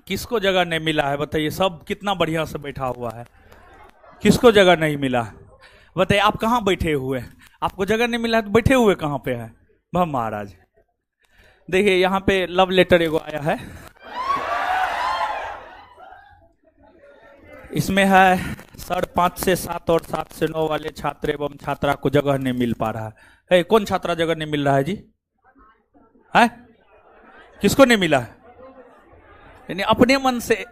किसको जगह नहीं मिला है बताइए? सब कितना बढ़िया से बैठा हुआ है, किसको जगह नहीं मिला है बताइए? आप कहाँ बैठे हुए हैं? आपको जगह नहीं मिला है तो बैठे हुए कहाँ पे है? वह महाराज देखिए यहाँ पे लव लेटर एगो आया है, इसमें है सर 5 से 7 और 7 से 9 वाले छात्र एवं छात्रा को जगह नहीं मिल पा रहा है। कौन छात्रा जगह नहीं मिल रहा है जी? है किसको नहीं मिला है? यानी अपने मन से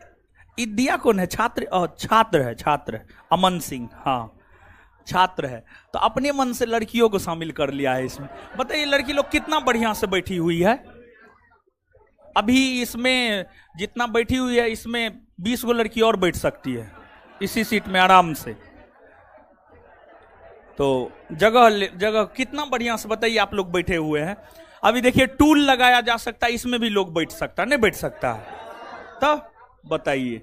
दिया कौन है? छात्र, छात्र है, छात्र है अमन सिंह, हाँ छात्र है। तो अपने मन से लड़कियों को शामिल कर लिया है इसमें। बताइए लड़की लोग कितना बढ़िया से बैठी हुई है। अभी इसमें जितना बैठी हुई है इसमें 20 गो लड़की और बैठ सकती है इसी सीट में आराम से। तो जगह कितना बढ़िया से बताइए आप लोग बैठे हुए हैं। अभी देखिए टूल लगाया जा सकता है, इसमें भी लोग बैठ सकता है, नहीं बैठ सकता है? तो बताइए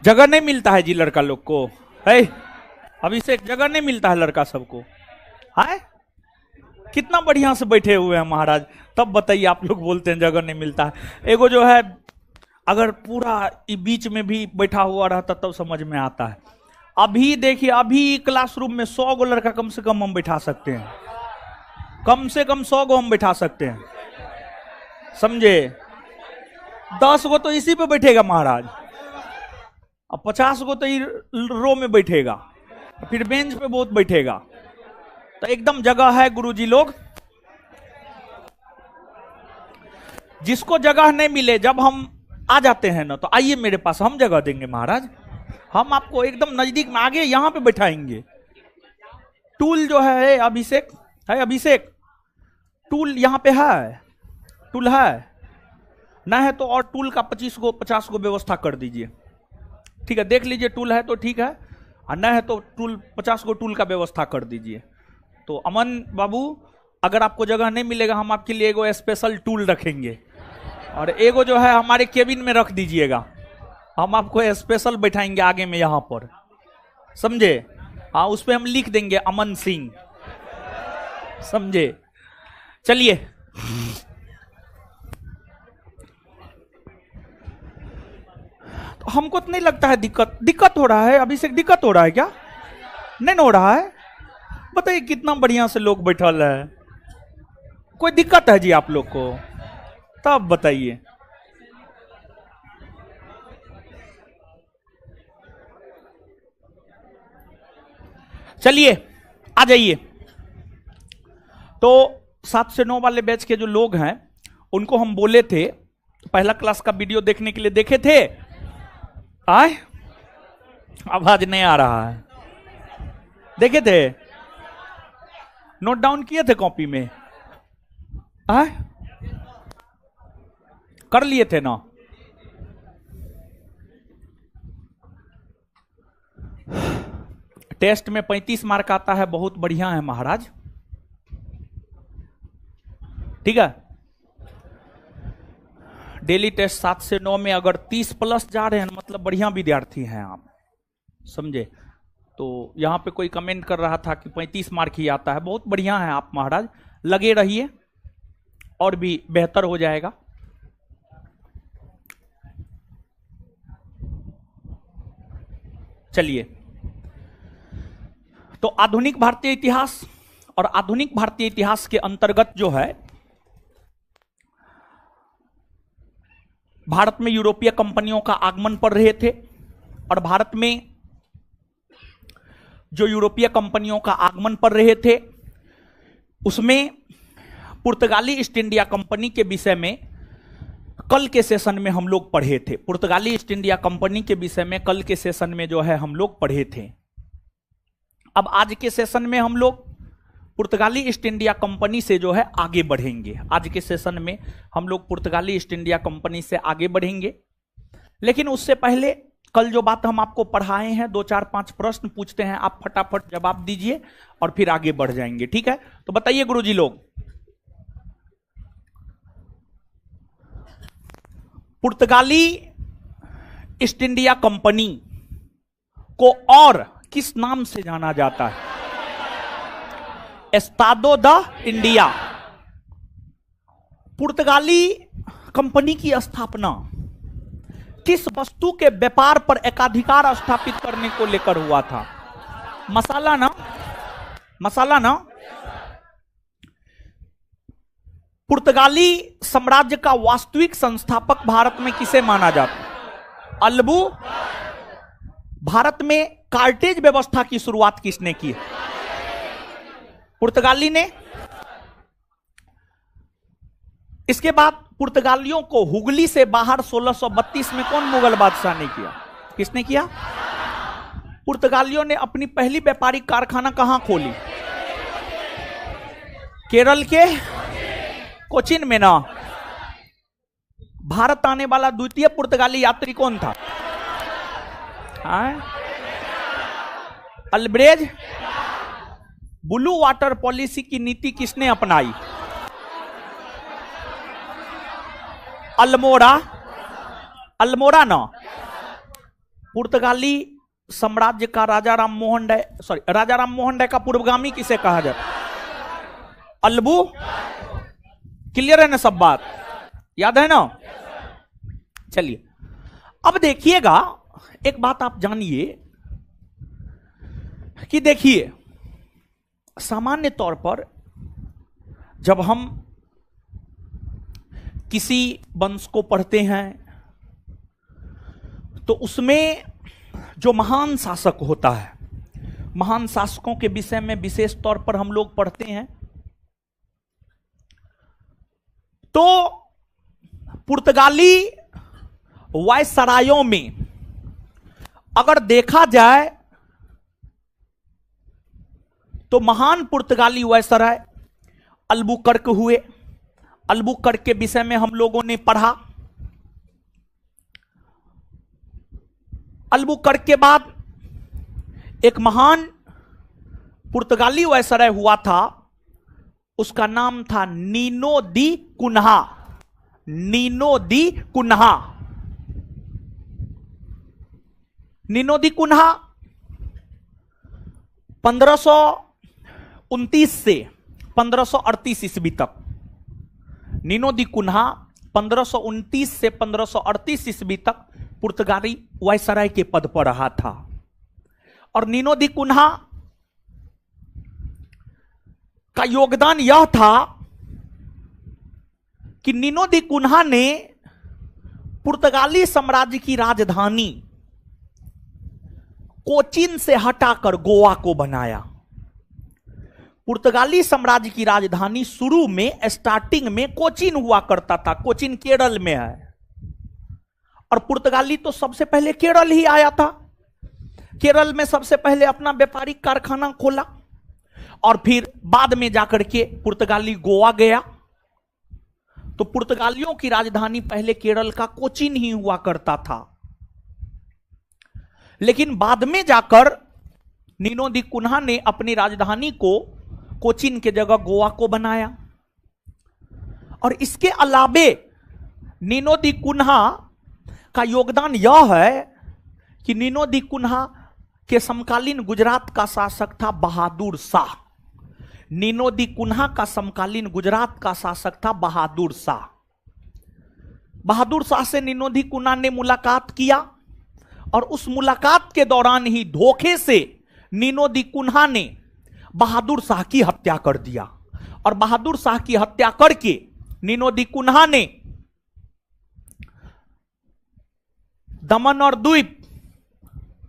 जगह नहीं मिलता है जी लड़का लोग को, है अभी से जगह नहीं मिलता है लड़का सबको, है कितना बढ़िया से बैठे हुए हैं महाराज। तब बताइए आप लोग बोलते हैं जगह नहीं मिलता है। एगो जो है अगर पूरा बीच में भी बैठा हुआ रहता तब समझ में आता है। अभी देखिए अभी क्लासरूम में 100 गो लड़का कम से कम हम बैठा सकते हैं, कम से कम 100 गो हम बैठा सकते हैं, समझे? 10 गो तो इसी पे बैठेगा महाराज, अब 50 गो तो रो में बैठेगा, फिर बेंच पे बहुत बैठेगा। तो एकदम जगह है गुरुजी लोग। जिसको जगह नहीं मिले जब हम आ जाते हैं ना तो आइए मेरे पास, हम जगह देंगे महाराज। हम आपको एकदम नजदीक में आगे यहां पे बैठाएंगे। टूल जो है अभिषेक, है अभिषेक टूल यहां पे है, टूल है ना? है तो और टूल का 25 गो 50 गो व्यवस्था कर दीजिए, ठीक है? देख लीजिए टूल है तो ठीक है, और न है तो टूल 50 गो टूल का व्यवस्था कर दीजिए। तो अमन बाबू अगर आपको जगह नहीं मिलेगा हम आपके लिए एगो स्पेशल टूल रखेंगे, और एगो जो है हमारे केबिन में रख दीजिएगा, हम आपको स्पेशल बैठाएंगे आगे में यहां पर, समझे? हाँ उस पर हम लिख देंगे अमन सिंह, समझे? चलिए तो हमको तो नहीं लगता है दिक्कत हो रहा है। अभी से दिक्कत हो रहा है क्या? नहीं हो रहा है? बताइए कितना बढ़िया से लोग बैठल है। कोई दिक्कत है जी आप लोग को? तब बताइए। चलिए आ जाइए। तो 7 से 9 वाले बैच के जो लोग हैं उनको हम बोले थे, पहला क्लास का वीडियो देखने के लिए देखे थे? आए आवाज नहीं आ रहा है, देखे थे? नोट डाउन किए थे कॉपी में? आए कर लिए थे ना? टेस्ट में 35 मार्क आता है, बहुत बढ़िया है महाराज, ठीक है? डेली टेस्ट 7 से 9 में अगर 30 प्लस जा रहे हैं मतलब बढ़िया विद्यार्थी हैं आप, समझे? तो यहां पे कोई कमेंट कर रहा था कि 35 मार्क ही आता है, बहुत बढ़िया है आप महाराज, लगे रहिए और भी बेहतर हो जाएगा। चलिए तो आधुनिक भारतीय इतिहास, और आधुनिक भारतीय इतिहास के अंतर्गत जो है भारत में यूरोपीय कंपनियों का आगमन पर रहे थे, और भारत में जो यूरोपीय कंपनियों का आगमन पर रहे थे उसमें पुर्तगाली ईस्ट इंडिया कंपनी के विषय में कल के सेशन में हम लोग पढ़े थे। पुर्तगाली ईस्ट इंडिया कंपनी के विषय में कल के सेशन में जो है हम लोग पढ़े थे। अब आज के सेशन में हम लोग पुर्तगाली ईस्ट इंडिया कंपनी से जो है आगे बढ़ेंगे। आज के सेशन में हम लोग पुर्तगाली ईस्ट इंडिया कंपनी से आगे बढ़ेंगे, लेकिन उससे पहले कल जो बात हम आपको पढ़ाए हैं 2 4 5 प्रश्न पूछते हैं, आप फटाफट जवाब दीजिए और फिर आगे बढ़ जाएंगे, ठीक है? तो बताइए गुरुजी लोग, पुर्तगाली ईस्ट इंडिया कंपनी को और किस नाम से जाना जाता है? Estado the India. पुर्तगाली कंपनी की स्थापना किस वस्तु के व्यापार पर एकाधिकार स्थापित करने को लेकर हुआ था? मसाला ना, मसाला ना। पुर्तगाली साम्राज्य का वास्तविक संस्थापक भारत में किसे माना जाता? अल्बू। भारत में कार्टेज व्यवस्था की शुरुआत किसने की? पुर्तगाली ने। इसके बाद पुर्तगालियों को हुगली से बाहर 1632 में कौन मुगल बादशाह ने किया? किसने किया? पुर्तगालियों ने अपनी पहली व्यापारिक कारखाना कहां खोली? केरल के कोचिन में ना। भारत आने वाला द्वितीय पुर्तगाली यात्री कौन था? अल्ब्रेज। ब्लू वाटर पॉलिसी की नीति किसने अपनाई? अल्मोड़ा। अल्मोड़ा ना। पुर्तगाली साम्राज्य का राजा राम मोहन राय, राजा राम मोहन राय का पूर्वगामी किसे कहा जाता? अल्बू। क्लियर है ना सब बात? याद है ना? चलिए अब देखिएगा, एक बात आप जानिए कि देखिए, सामान्य तौर पर जब हम किसी वंश को पढ़ते हैं तो उसमें जो महान शासक होता है, महान शासकों के विषय में विशेष तौर पर हम लोग पढ़ते हैं। तो पुर्तगाली वायसरायों में अगर देखा जाए तो महान पुर्तगाली वायसराय अल्बुकर्क हुए। अल्बुकर्क के विषय में हम लोगों ने पढ़ा। अल्बुकर्क के बाद एक महान पुर्तगाली वायसराय हुआ था, उसका नाम था नीनो दी कुन्हा। नीनो दी कुन्हा। नीनो दी कुन्हा 1529 से 1538 ईस्वी तक। नीनो दी कुन्हा 1529 से 1538 ईस्वी तक पुर्तगाली वायसराय के पद पर रहा था। और नीनो दी कुन्हा का योगदान यह था कि नीनो दी कुन्हा ने पुर्तगाली साम्राज्य की राजधानी कोचीन से हटाकर गोवा को बनाया। पुर्तगाली साम्राज्य की राजधानी शुरू में, स्टार्टिंग में कोचीन हुआ करता था। कोचीन केरल में है और पुर्तगाली तो सबसे पहले केरल ही आया था। केरल में सबसे पहले अपना व्यापारिक कारखाना खोला और फिर बाद में जाकर के पुर्तगाली गोवा गया। तो पुर्तगालियों की राजधानी पहले केरल का कोचीन ही हुआ करता था, लेकिन बाद में जाकर नीनो दी कुन्हा ने अपनी राजधानी को कोचीन के जगह गोवा को बनाया। और इसके अलावे नीनो दी कुन्हा का योगदान यह है कि नीनो दी कुन्हा के समकालीन गुजरात का शासक था बहादुर शाह। नीनो दी कुन्हा का समकालीन गुजरात का शासक था बहादुर शाह। बहादुर शाह से नीनो दी कुन्हा ने मुलाकात किया और उस मुलाकात के दौरान ही धोखे से नीनो दी कुन्हा ने बहादुर शाह की हत्या कर दिया। और बहादुर शाह की हत्या करके नीनो दी कुन्हा ने दमन और द्वीप,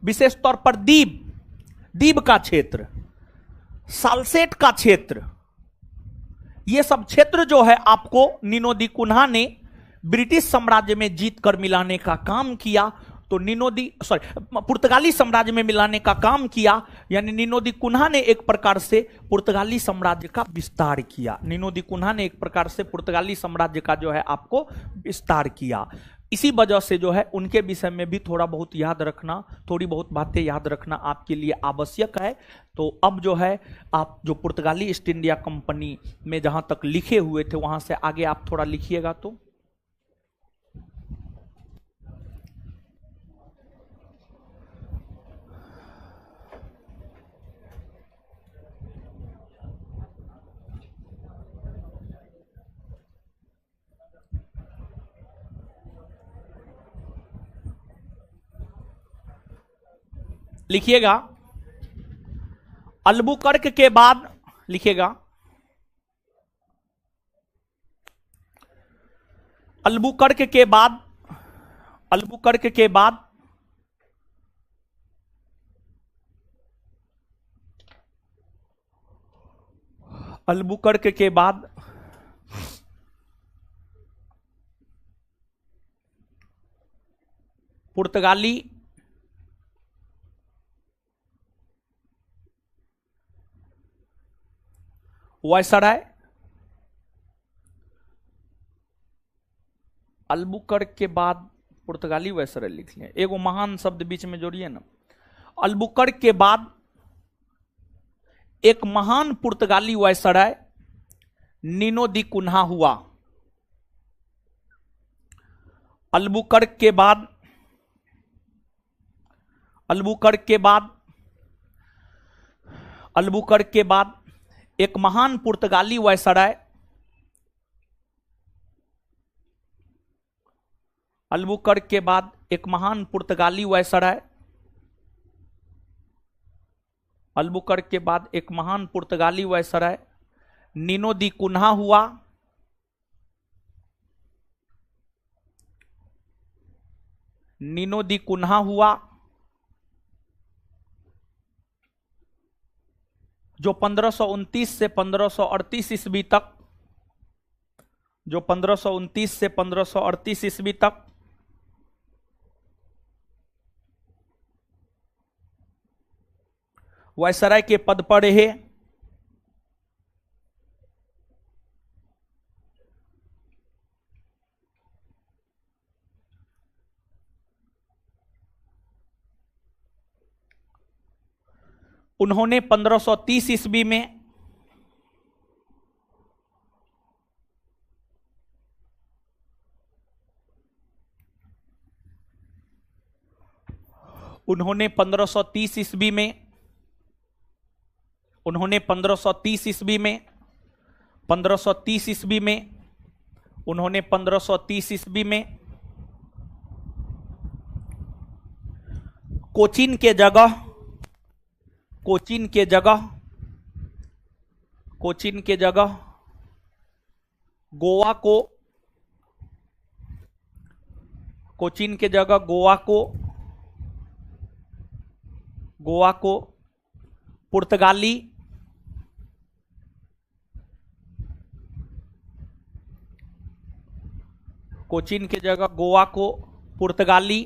विशेष तौर पर दीव का क्षेत्र, सालसेट का क्षेत्र, यह सब क्षेत्र जो है आपको नीनो दी कुन्हा ने ब्रिटिश साम्राज्य में जीत कर मिलाने का काम किया। तो पुर्तगाली साम्राज्य में मिलाने का काम किया, यानी नीनो दी कुन्हा ने एक प्रकार से पुर्तगाली साम्राज्य का विस्तार किया। नीनो दी कुन्हा ने एक प्रकार से पुर्तगाली साम्राज्य का जो है आपको विस्तार किया। इसी वजह से जो है उनके विषय में भी थोड़ा बहुत याद रखना, थोड़ी बहुत बातें याद रखना आपके लिए आवश्यक है। तो अब जो है आप जो पुर्तगाली ईस्ट इंडिया कंपनी में जहां तक लिखे हुए थे वहां से आगे आप थोड़ा लिखिएगा। तो लिखिएगा, अल्बुकर्क के बाद लिखिएगा, अल्बुकर्क के बाद, अल्बुकर्क के बाद अल्बुकर्क के बाद पुर्तगाली वायसराय, अल्बुकर्क के बाद पुर्तगाली वायसराय लिख लिया, एगो महान शब्द बीच में जोड़िए ना। अल्बुकर्क के बाद एक महान पुर्तगाली वायसराय नीनो दी कुन्हा हुआ। अल्बुकर्क के बाद, अल्बुकर्क के बाद, अल्बुकर्क के बाद एक महान पुर्तगाली वायसराय, अल्बुकर्क के बाद एक महान पुर्तगाली वायसराय, अल्बुकर्क के बाद एक महान पुर्तगाली वायसराय नीनो दी कुन्हा हुआ। नीनो दी कुन्हा हुआ, जो 1529 से 1538 ईस्वी तक, जो 1529 से 1538 ईस्वी तक वायसराय के पद पर रहे। उन्होंने 1530 ईस्वी में उन्होंने 1530 ईस्वी में उन्होंने 1530 ईस्वी में 1530 ईस्वी में उन्होंने 1530 ईस्वी में कोचीन के जगह, कोचीन के जगह, कोचीन के जगह गोवा को, कोचीन के जगह गोवा को, गोवा को पुर्तगाली, कोचीन के जगह गोवा को पुर्तगाली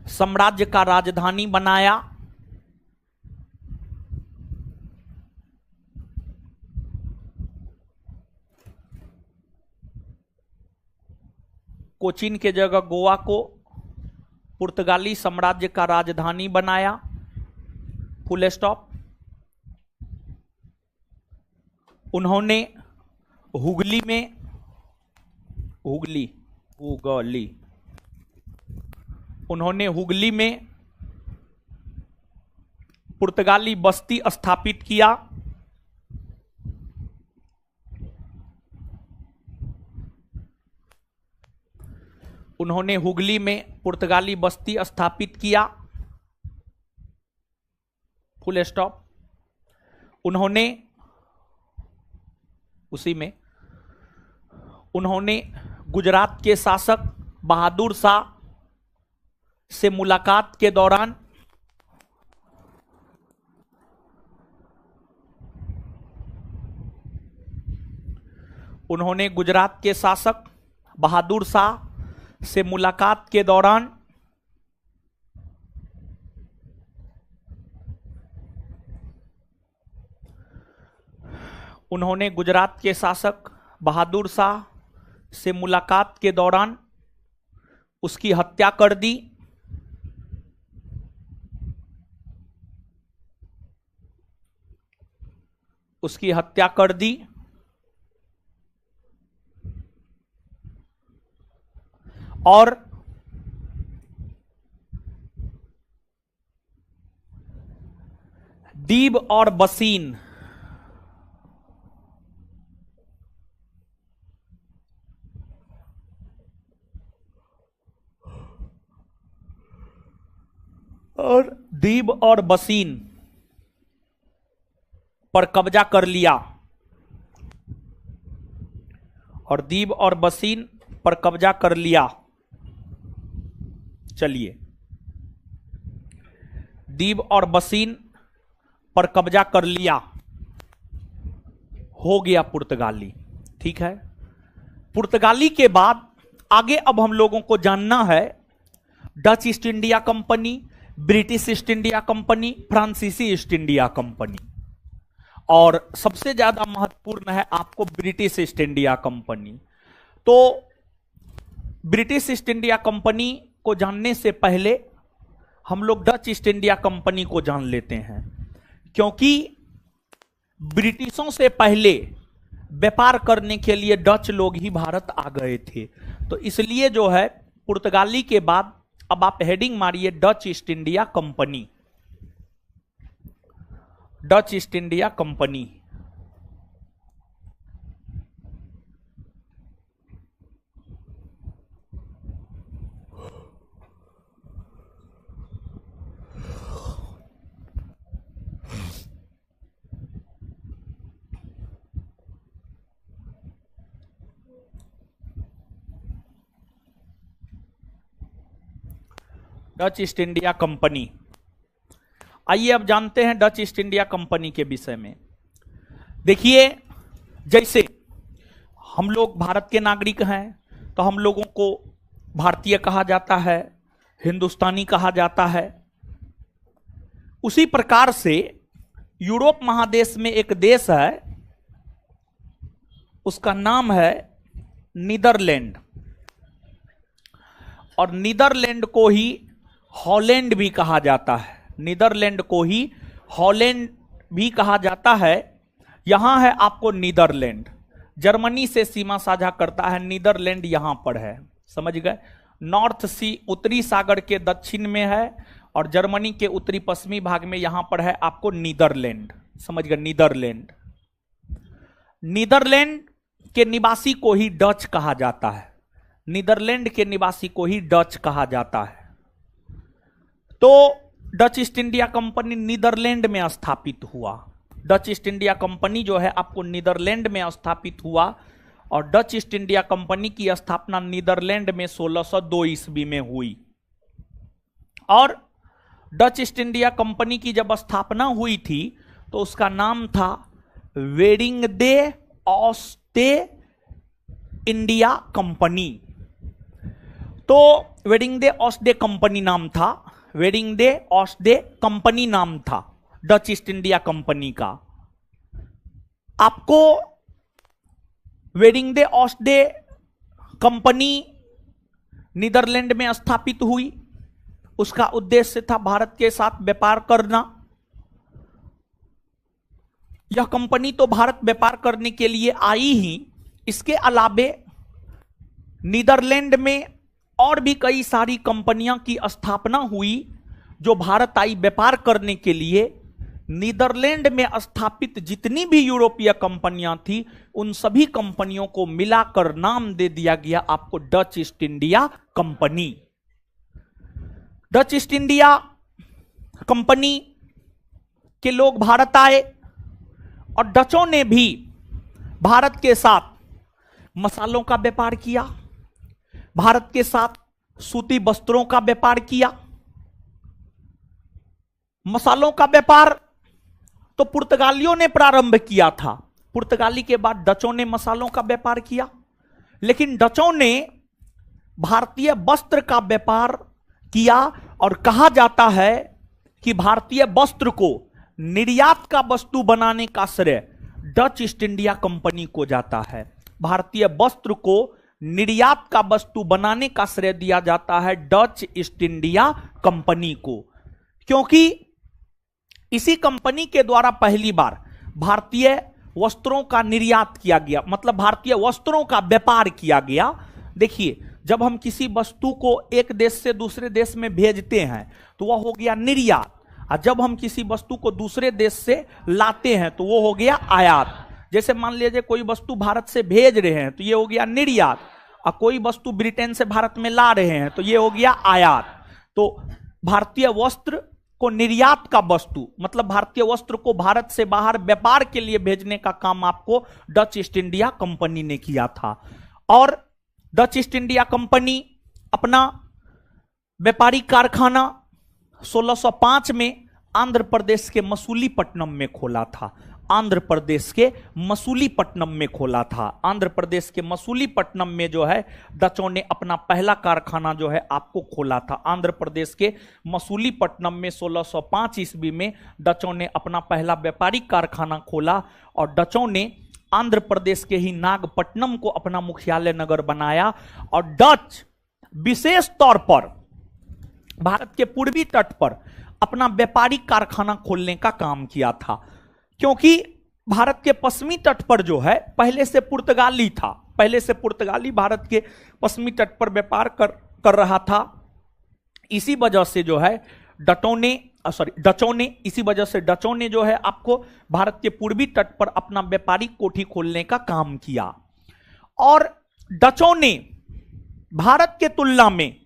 साम्राज्य का राजधानी बनाया। कोचीन के जगह गोवा को पुर्तगाली साम्राज्य का राजधानी बनाया, फुल स्टॉप। उन्होंने हुगली में, हुगली, हुगली, उन्होंने हुगली में पुर्तगाली बस्ती स्थापित किया। उन्होंने हुगली में पुर्तगाली बस्ती स्थापित किया, फुल स्टॉप। उन्होंने उसी में उन्होंने गुजरात के शासक बहादुर शाह से मुलाकात के दौरान उन्होंने गुजरात के शासक बहादुर शाह से मुलाकात के दौरान उन्होंने गुजरात के शासक बहादुर शाह से मुलाकात के दौरान उसकी हत्या कर दी। उसकी हत्या कर दी और दीब और बसीन, और दीव और बसीन पर कब्जा कर लिया, और दीव और बसीन पर कब्जा कर लिया। चलिए, दीव और बसीन पर कब्जा कर लिया, हो गया पुर्तगाली। ठीक है, पुर्तगाली के बाद आगे अब हम लोगों को जानना है Dutch East India company, British East India company, फ्रांसीसी ईस्ट इंडिया कंपनी, और सबसे ज्यादा महत्वपूर्ण है आपको ब्रिटिश ईस्ट इंडिया कंपनी। तो ब्रिटिश ईस्ट इंडिया कंपनी को जानने से पहले हम लोग डच ईस्ट इंडिया कंपनी को जान लेते हैं, क्योंकि ब्रिटिशों से पहले व्यापार करने के लिए डच लोग ही भारत आ गए थे। तो इसलिए जो है पुर्तगाली के बाद अब आप हेडिंग मारिए Dutch East India company, Dutch East India company. Dutch East India company. आइए अब जानते हैं डच ईस्ट इंडिया कंपनी के विषय में। देखिए, जैसे हम लोग भारत के नागरिक हैं तो हम लोगों को भारतीय कहा जाता है, हिंदुस्तानी कहा जाता है। उसी प्रकार से यूरोप महादेश में एक देश है, उसका नाम है नीदरलैंड, और नीदरलैंड को ही हॉलैंड भी कहा जाता है। नीदरलैंड को ही हॉलैंड भी कहा जाता है। यहां है आपको नीदरलैंड, जर्मनी से सीमा साझा करता है। नीदरलैंड यहां पर है, समझ गए। नॉर्थ सी उत्तरी सागर के दक्षिण में है, और जर्मनी के उत्तरी पश्चिमी भाग में यहां पर है आपको नीदरलैंड, समझ गए। नीदरलैंड, नीदरलैंड के निवासी को ही डच कहा जाता है। नीदरलैंड के निवासी को ही डच कहा जाता है। तो Dutch East India Company Netherland में स्थापित हुआ। डच ईस्ट इंडिया कंपनी जो है आपको नीदरलैंड में स्थापित हुआ, और डच ईस्ट इंडिया कंपनी की स्थापना नीदरलैंड में 1602 ईस्वी में हुई। और डच ईस्ट इंडिया कंपनी की जब स्थापना हुई थी तो उसका नाम था वेडिंगडे ऑस्टे इंडिया कंपनी। तो वेडिंगडे ऑस्टे कंपनी नाम था, वेडिंगडे ऑस्टे कंपनी नाम था डच ईस्ट इंडिया कंपनी का। आपको वेडिंगडे ऑस्टे कंपनी नीदरलैंड में स्थापित हुई, उसका उद्देश्य था भारत के साथ व्यापार करना। यह कंपनी तो भारत व्यापार करने के लिए आई ही, इसके अलावे नीदरलैंड में और भी कई सारी कंपनियां की स्थापना हुई जो भारत आई व्यापार करने के लिए। नीदरलैंड में स्थापित जितनी भी यूरोपीय कंपनियां थी, उन सभी कंपनियों को मिलाकर नाम दे दिया गया आपको Dutch East India company. Dutch East India company के लोग भारत आए, और डचों ने भी भारत के साथ मसालों का व्यापार किया, भारत के साथ सूती वस्त्रों का व्यापार किया। मसालों का व्यापार तो पुर्तगालियों ने प्रारंभ किया था, पुर्तगाली के बाद डचों ने मसालों का व्यापार किया। लेकिन डचों ने भारतीय वस्त्र का व्यापार किया, और कहा जाता है कि भारतीय वस्त्र को निर्यात का वस्तु बनाने का श्रेय डच ईस्ट इंडिया कंपनी को जाता है। भारतीय वस्त्र को निर्यात का वस्तु बनाने का श्रेय दिया जाता है डच ईस्ट इंडिया कंपनी को, क्योंकि इसी कंपनी के द्वारा पहली बार भारतीय वस्त्रों का निर्यात किया गया, मतलब भारतीय वस्त्रों का व्यापार किया गया। देखिए, जब हम किसी वस्तु को एक देश से दूसरे देश में भेजते हैं तो वह हो गया निर्यात, और जब हम किसी वस्तु को दूसरे देश से लाते हैं तो वो हो गया आयात। जैसे मान लीजिए कोई वस्तु भारत से भेज रहे हैं तो ये हो गया निर्यात, और कोई वस्तु ब्रिटेन से भारत में ला रहे हैं तो ये हो गया आयात। तो भारतीय वस्त्र को निर्यात का वस्तु, मतलब भारतीय वस्त्र को भारत से बाहर व्यापार के लिए भेजने का काम आपको डच ईस्ट इंडिया कंपनी ने किया था। और डच ईस्ट इंडिया कंपनी अपना व्यापारी कारखाना 1605 में आंध्र प्रदेश के मसूलीपट्टनम में खोला था। आंध्र प्रदेश के मसूलीपट्टनम में खोला था। आंध्र प्रदेश के मसूलीपट्टनम में जो है डचों ने अपना पहला कारखाना जो है आपको खोला था। आंध्र प्रदेश के मसूलीपट्टनम में 1605 ईस्वी में डचों ने अपना पहला व्यापारिक कारखाना खोला और डचों ने आंध्र प्रदेश के ही नागपट्टनम को अपना मुख्यालय नगर बनाया और डच विशेष तौर पर भारत के पूर्वी तट पर अपना व्यापारिक कारखाना खोलने का काम किया था, क्योंकि भारत के पश्चिमी तट पर जो है पहले से पुर्तगाली था। पहले से पुर्तगाली भारत के पश्चिमी तट पर व्यापार कर रहा था। इसी वजह से जो है डचों ने जो है आपको भारत के पूर्वी तट पर अपना व्यापारिक कोठी खोलने का काम किया। और डचों ने भारत के तुलना में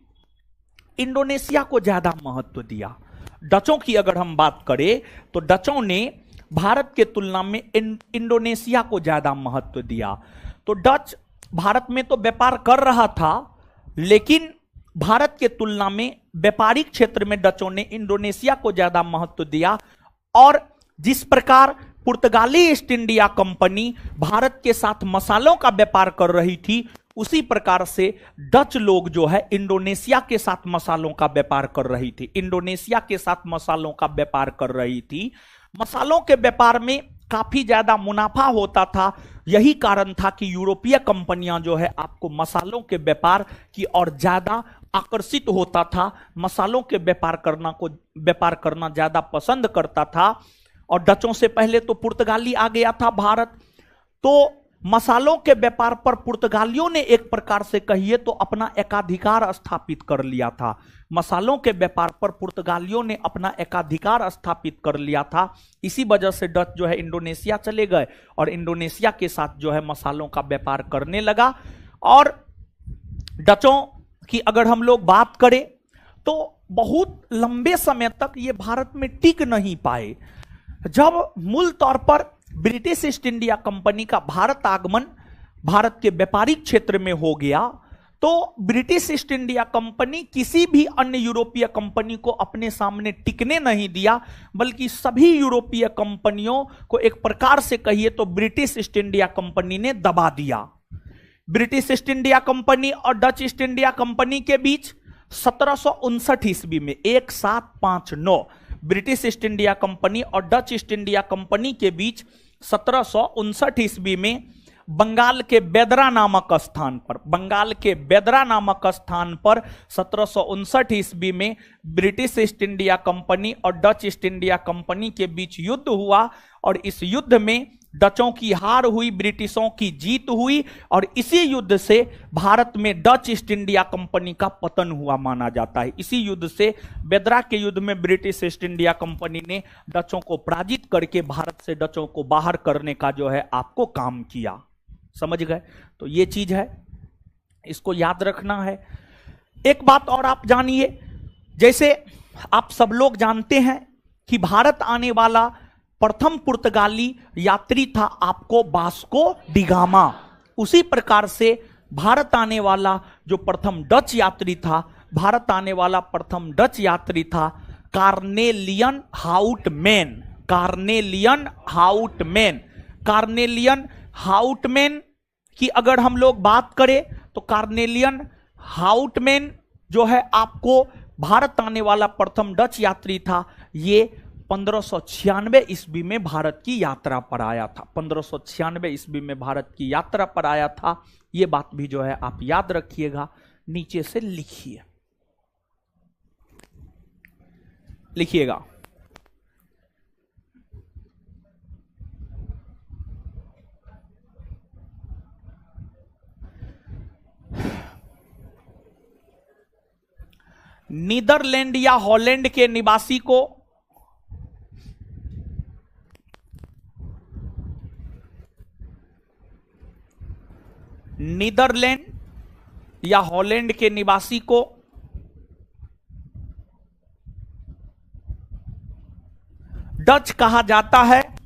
इंडोनेशिया को ज्यादा महत्व दिया। डचों की अगर हम बात करें तो डचों ने भारत के तुलना में इंडोनेशिया को ज्यादा महत्व दिया। तो डच भारत में तो व्यापार कर रहा था, लेकिन भारत के तुलना में व्यापारिक क्षेत्र में डचों ने इंडोनेशिया को ज्यादा महत्व दिया। और जिस प्रकार पुर्तगाली ईस्ट इंडिया कंपनी भारत के साथ मसालों का व्यापार कर रही थी, उसी प्रकार से डच लोग जो है इंडोनेशिया के साथ मसालों का व्यापार कर रही थी। इंडोनेशिया के साथ मसालों का व्यापार कर रही थी। मसालों के व्यापार में काफी ज्यादा मुनाफा होता था। यही कारण था कि यूरोपीय कंपनियां जो है आपको मसालों के व्यापार की ओर ज्यादा आकर्षित होता था, मसालों के व्यापार करना ज्यादा पसंद करता था। और डचों से पहले तो पुर्तगाली आ गया था भारत, तो मसालों के व्यापार पर पुर्तगालियों ने एक प्रकार से कहिए तो अपना एकाधिकार स्थापित कर लिया था। मसालों के व्यापार पर पुर्तगालियों ने अपना एकाधिकार स्थापित कर लिया था। इसी वजह से डच जो है इंडोनेशिया चले गए और इंडोनेशिया के साथ जो है मसालों का व्यापार करने लगा। और डचों की अगर हम लोग बात करें तो बहुत लंबे समय तक ये भारत में टिक नहीं पाए। जब मूल तौर पर ब्रिटिश ईस्ट इंडिया कंपनी का भारत आगमन भारत के व्यापारिक क्षेत्र में हो गया, तो ब्रिटिश ईस्ट इंडिया कंपनी किसी भी अन्य यूरोपीय कंपनी को अपने सामने टिकने नहीं दिया, बल्कि सभी यूरोपीय कंपनियों को एक प्रकार से कहिए तो ब्रिटिश ईस्ट इंडिया कंपनी ने दबा दिया। ब्रिटिश ईस्ट इंडिया कंपनी और डच ईस्ट इंडिया कंपनी के बीच 1759 ईस्वी में 1759 ब्रिटिश ईस्ट इंडिया कंपनी और डच ईस्ट इंडिया कंपनी के बीच 1759 ईस्वी में बंगाल के बेदरा नामक स्थान पर 1759 ईस्वी में ब्रिटिश ईस्ट इंडिया कंपनी और डच ईस्ट इंडिया कंपनी के बीच युद्ध हुआ। और इस युद्ध में डचों की हार हुई, ब्रिटिशों की जीत हुई। और इसी युद्ध से भारत में डच ईस्ट इंडिया कंपनी का पतन हुआ माना जाता है। इसी युद्ध से, बेदरा के युद्ध में ब्रिटिश ईस्ट इंडिया कंपनी ने डचों को पराजित करके भारत से डचों को बाहर करने का जो है आपको काम किया। समझ गए? तो ये चीज है, इसको याद रखना है। एक बात और आप जानिए, जैसे आप सब लोग जानते हैं कि भारत आने वाला प्रथम पुर्तगाली यात्री था आपको वास्को डी गामा। उसी प्रकार से भारत आने वाला जो प्रथम डच यात्री था, भारत आने वाला प्रथम डच यात्री था कार्नेलियन हाउटमैन। कार्नेलियन हाउटमैन की अगर हम लोग बात करें तो कार्नेलियन हाउटमैन जो है आपको भारत आने वाला प्रथम डच यात्री था। ये 1596 ईस्वी में भारत की यात्रा पर आया था। 1596 ईस्वी में भारत की यात्रा पर आया था। ये बात भी जो है आप याद रखिएगा, नीचे से लिखिएगा। नीदरलैंड या हॉलैंड के निवासी को नीदरलैंड या हॉलैंड के निवासी को डच कहा जाता है?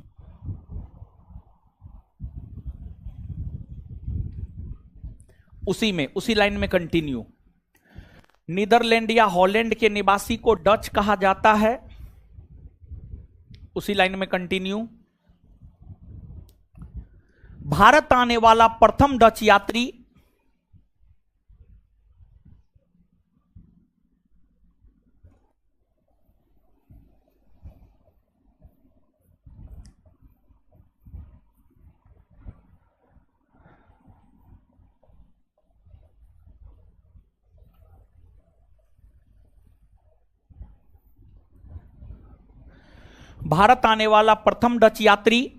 उसी लाइन में कंटिन्यू। नीदरलैंड या हॉलैंड के निवासी को डच कहा जाता है? उसी लाइन में कंटिन्यू। भारत आने वाला प्रथम डच यात्री? भारत आने वाला प्रथम डच यात्री?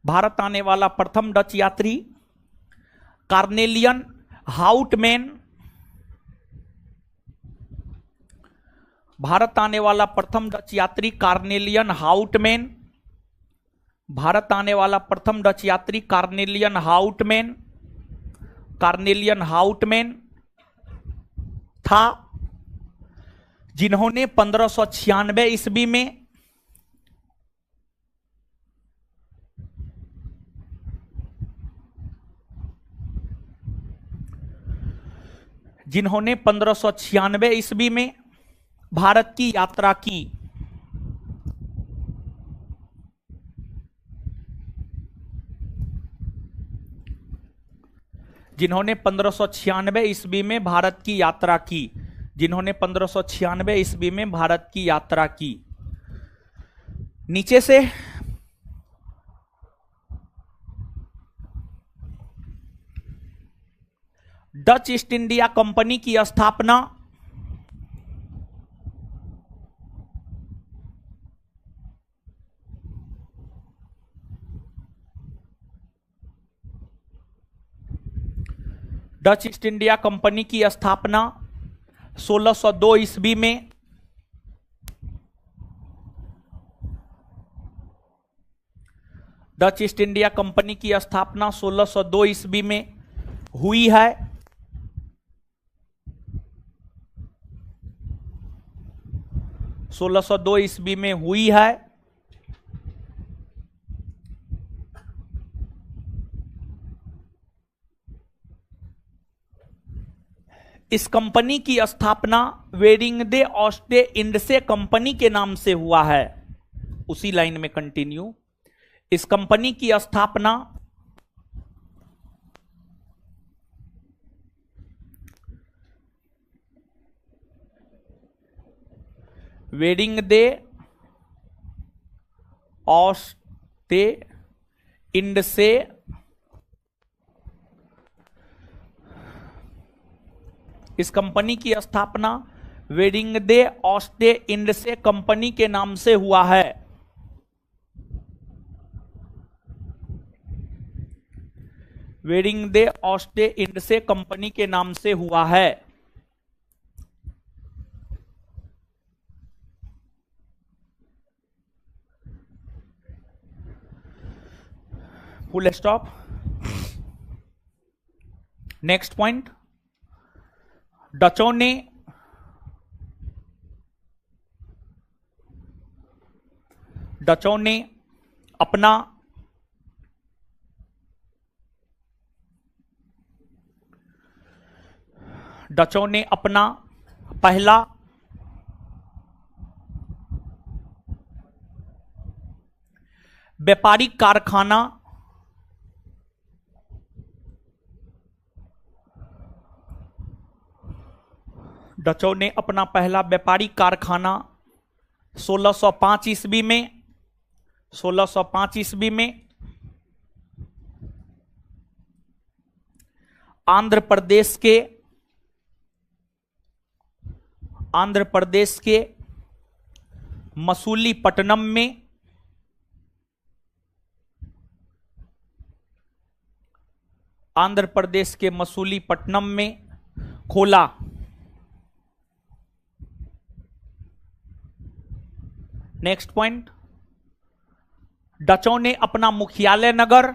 भारत आने वाला प्रथम डच यात्री कार्नेलियन हाउटमैन। भारत आने वाला प्रथम डच यात्री कार्नेलियन हाउटमैन। भारत आने वाला प्रथम डच यात्री कार्नेलियन हाउटमैन। कार्नेलियन हाउटमैन था, जिन्होंने 1596 ईस्वी में जिन्होंने 1596 ईस्वी में भारत की यात्रा की। जिन्होंने 1596 ईस्वी में भारत की यात्रा की। जिन्होंने 1596 ईस्वी में भारत की यात्रा की। नीचे से डच ईस्ट इंडिया कंपनी की स्थापना? डच ईस्ट इंडिया कंपनी की स्थापना 1602 ईस्वी में डच ईस्ट इंडिया कंपनी की स्थापना 1602 ईस्वी में हुई है। 1602 ईस्वी में हुई है। इस कंपनी की स्थापना वेरिंगडे ऑस्टे इंडसे कंपनी के नाम से हुआ है। उसी लाइन में कंटिन्यू। इस कंपनी की स्थापना वेरिंगडे ऑस्टे इंडसे इस कंपनी की स्थापना वेरिंगडे ऑस्टे इंडसे कंपनी के नाम से हुआ है। वेरिंगडे ऑस्टे इंडसे कंपनी के नाम से हुआ है। Full stop. नेक्स्ट पॉइंट, डचों ने अपना पहला व्यापारिक कारखाना डचों ने अपना पहला व्यापारिक कारखाना 1605 ईस्वी में 1605 ईस्वी में आंध्र प्रदेश के मसूलीपट्टनम में आंध्र प्रदेश के मसूलीपट्टनम में खोला। नेक्स्ट पॉइंट, डचों ने अपना मुख्यालय नगर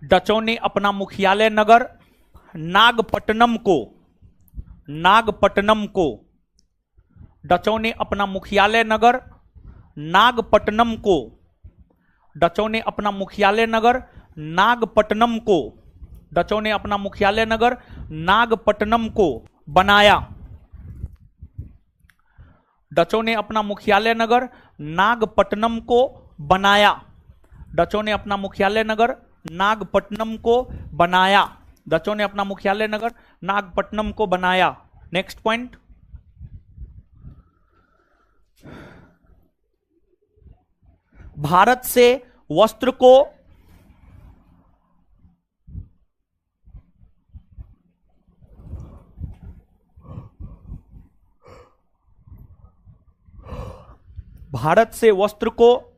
डचों ने अपना मुख्यालय नगर नागपट्टनम को डचों ने अपना मुख्यालय नगर नागपट्टनम को डचों ने अपना मुख्यालय नगर नागपट्टनम को डचों ने अपना मुख्यालय नगर नागपट्टनम को बनाया। डचों ने अपना मुख्यालय नगर नागपट्टनम को बनाया। डचों ने अपना मुख्यालय नगर नागपट्टनम को बनाया। डचों ने अपना मुख्यालय नगर नागपट्टनम को बनाया। नेक्स्ट पॉइंट, भारत से वस्त्र को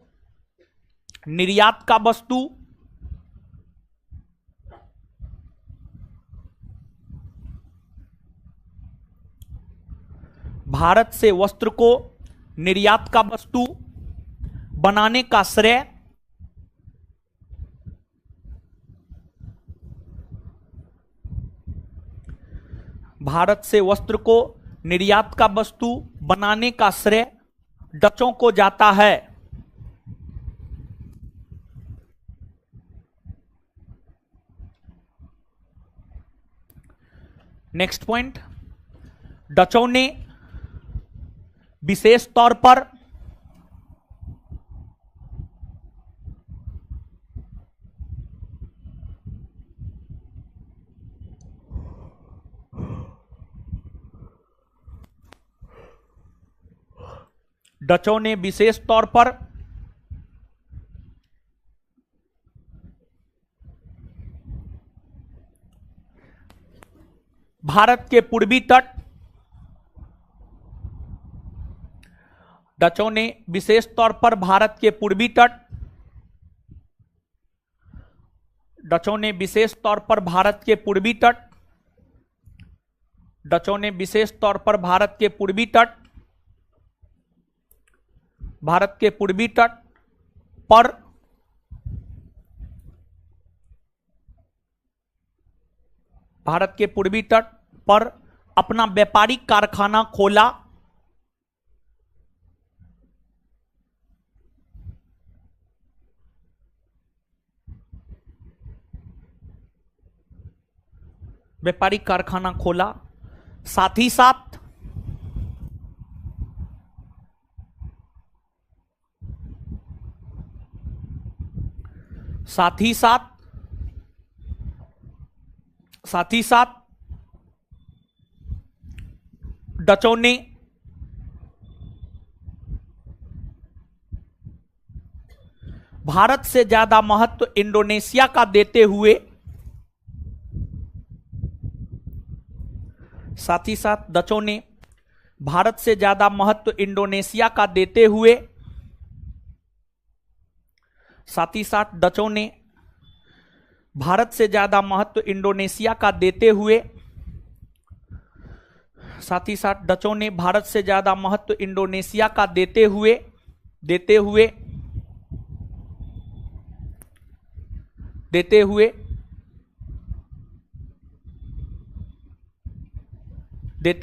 निर्यात का वस्तु भारत से वस्त्र को निर्यात का वस्तु बनाने का श्रेय भारत से वस्त्र को निर्यात का वस्तु बनाने का श्रेय डचों को जाता है। नेक्स्ट पॉइंट, डचों ने विशेष तौर पर भारत के पूर्वी तट डचों ने विशेष तौर पर भारत के पूर्वी तट डचों ने विशेष तौर पर भारत के पूर्वी तट डचों ने विशेष तौर पर भारत के पूर्वी तट भारत के पूर्वी तट पर भारत के पूर्वी तट पर अपना व्यापारिक कारखाना खोला। व्यापारिक कारखाना खोला, साथ ही साथ डचों ने भारत से ज्यादा महत्व इंडोनेशिया का देते हुए डचों ने भारत से ज्यादा महत्व इंडोनेशिया का देते हुए डचों ने भारत से ज्यादा महत्व इंडोनेशिया का देते हुए डचों ने भारत से ज्यादा महत्व इंडोनेशिया का देते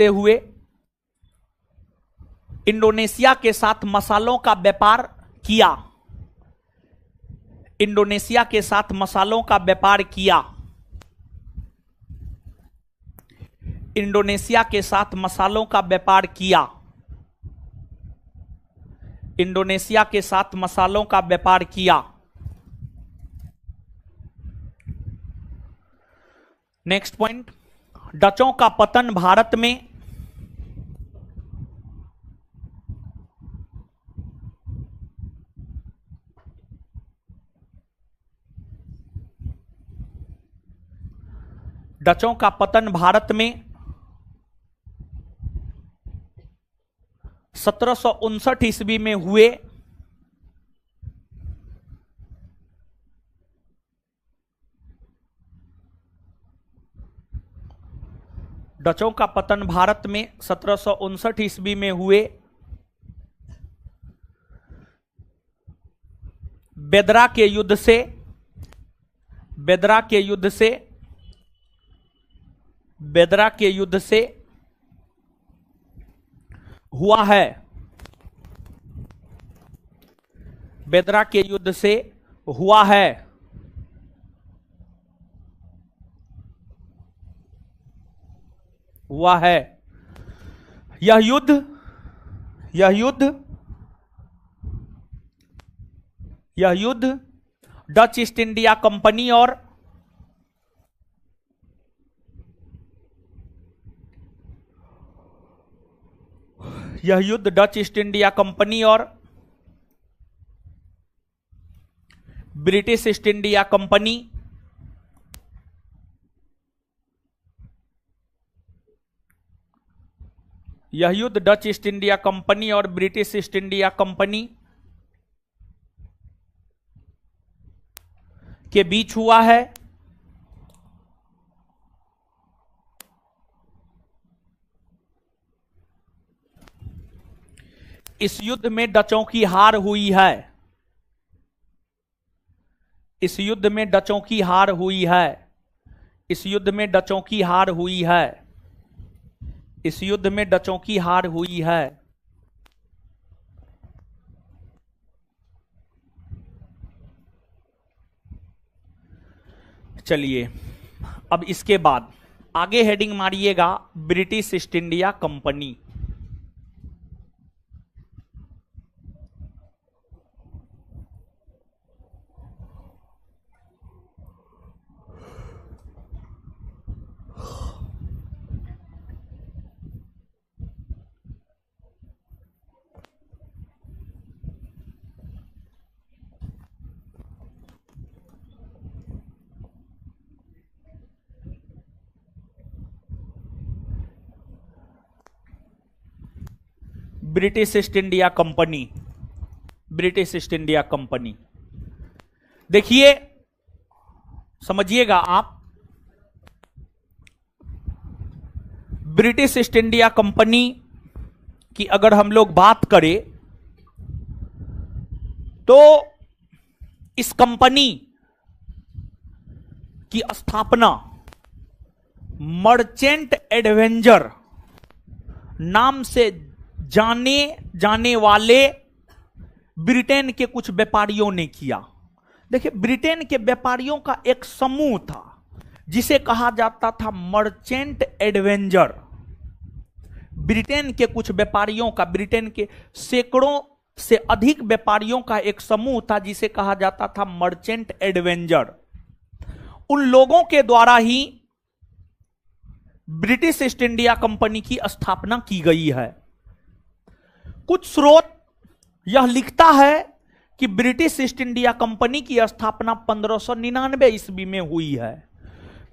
हुए इंडोनेशिया के साथ मसालों का व्यापार किया। इंडोनेशिया के साथ मसालों का व्यापार किया। इंडोनेशिया के साथ मसालों का व्यापार किया। इंडोनेशिया के साथ मसालों का व्यापार किया। नेक्स्ट पॉइंट, डचों का पतन भारत में डचों का पतन भारत में 1759 ईस्वी में हुए। डचों का पतन भारत में 1759 ईस्वी में हुए। बेदरा के युद्ध से बेदरा के युद्ध से, बेदरा के युद्ध से हुआ है, बेदरा के युद्ध से हुआ है। हुआ है। यह युद्ध, यह युद्ध, यह युद्ध डच ईस्ट इंडिया कंपनी और यह युद्ध डच ईस्ट इंडिया कंपनी और ब्रिटिश ईस्ट इंडिया कंपनी यह युद्ध डच ईस्ट इंडिया कंपनी और ब्रिटिश ईस्ट इंडिया कंपनी के बीच हुआ है। इस युद्ध में डचों की हार हुई है। इस युद्ध में डचों की हार हुई है। इस युद्ध में डचों की हार हुई है। इस युद्ध में डचों की हार हुई है। चलिए अब इसके बाद आगे हेडिंग मारिएगा British East India company. British East India company, British East India company. देखिए समझिएगा आप, ब्रिटिश ईस्ट इंडिया कंपनी की अगर हम लोग बात करें तो इस कंपनी की स्थापना मर्चेंट एडवेंचर नाम से जाने जाने वाले ब्रिटेन के कुछ व्यापारियों ने किया। देखिए ब्रिटेन के व्यापारियों का एक समूह था जिसे कहा जाता था मर्चेंट एडवेंचर। ब्रिटेन के कुछ व्यापारियों का, ब्रिटेन के सैकड़ों से अधिक व्यापारियों का एक समूह था जिसे कहा जाता था मर्चेंट एडवेंचर। उन लोगों के द्वारा ही ब्रिटिश ईस्ट इंडिया कंपनी की स्थापना की गई है। कुछ स्रोत यह लिखता है कि ब्रिटिश ईस्ट इंडिया कंपनी की स्थापना 1599 ईस्वी में हुई है।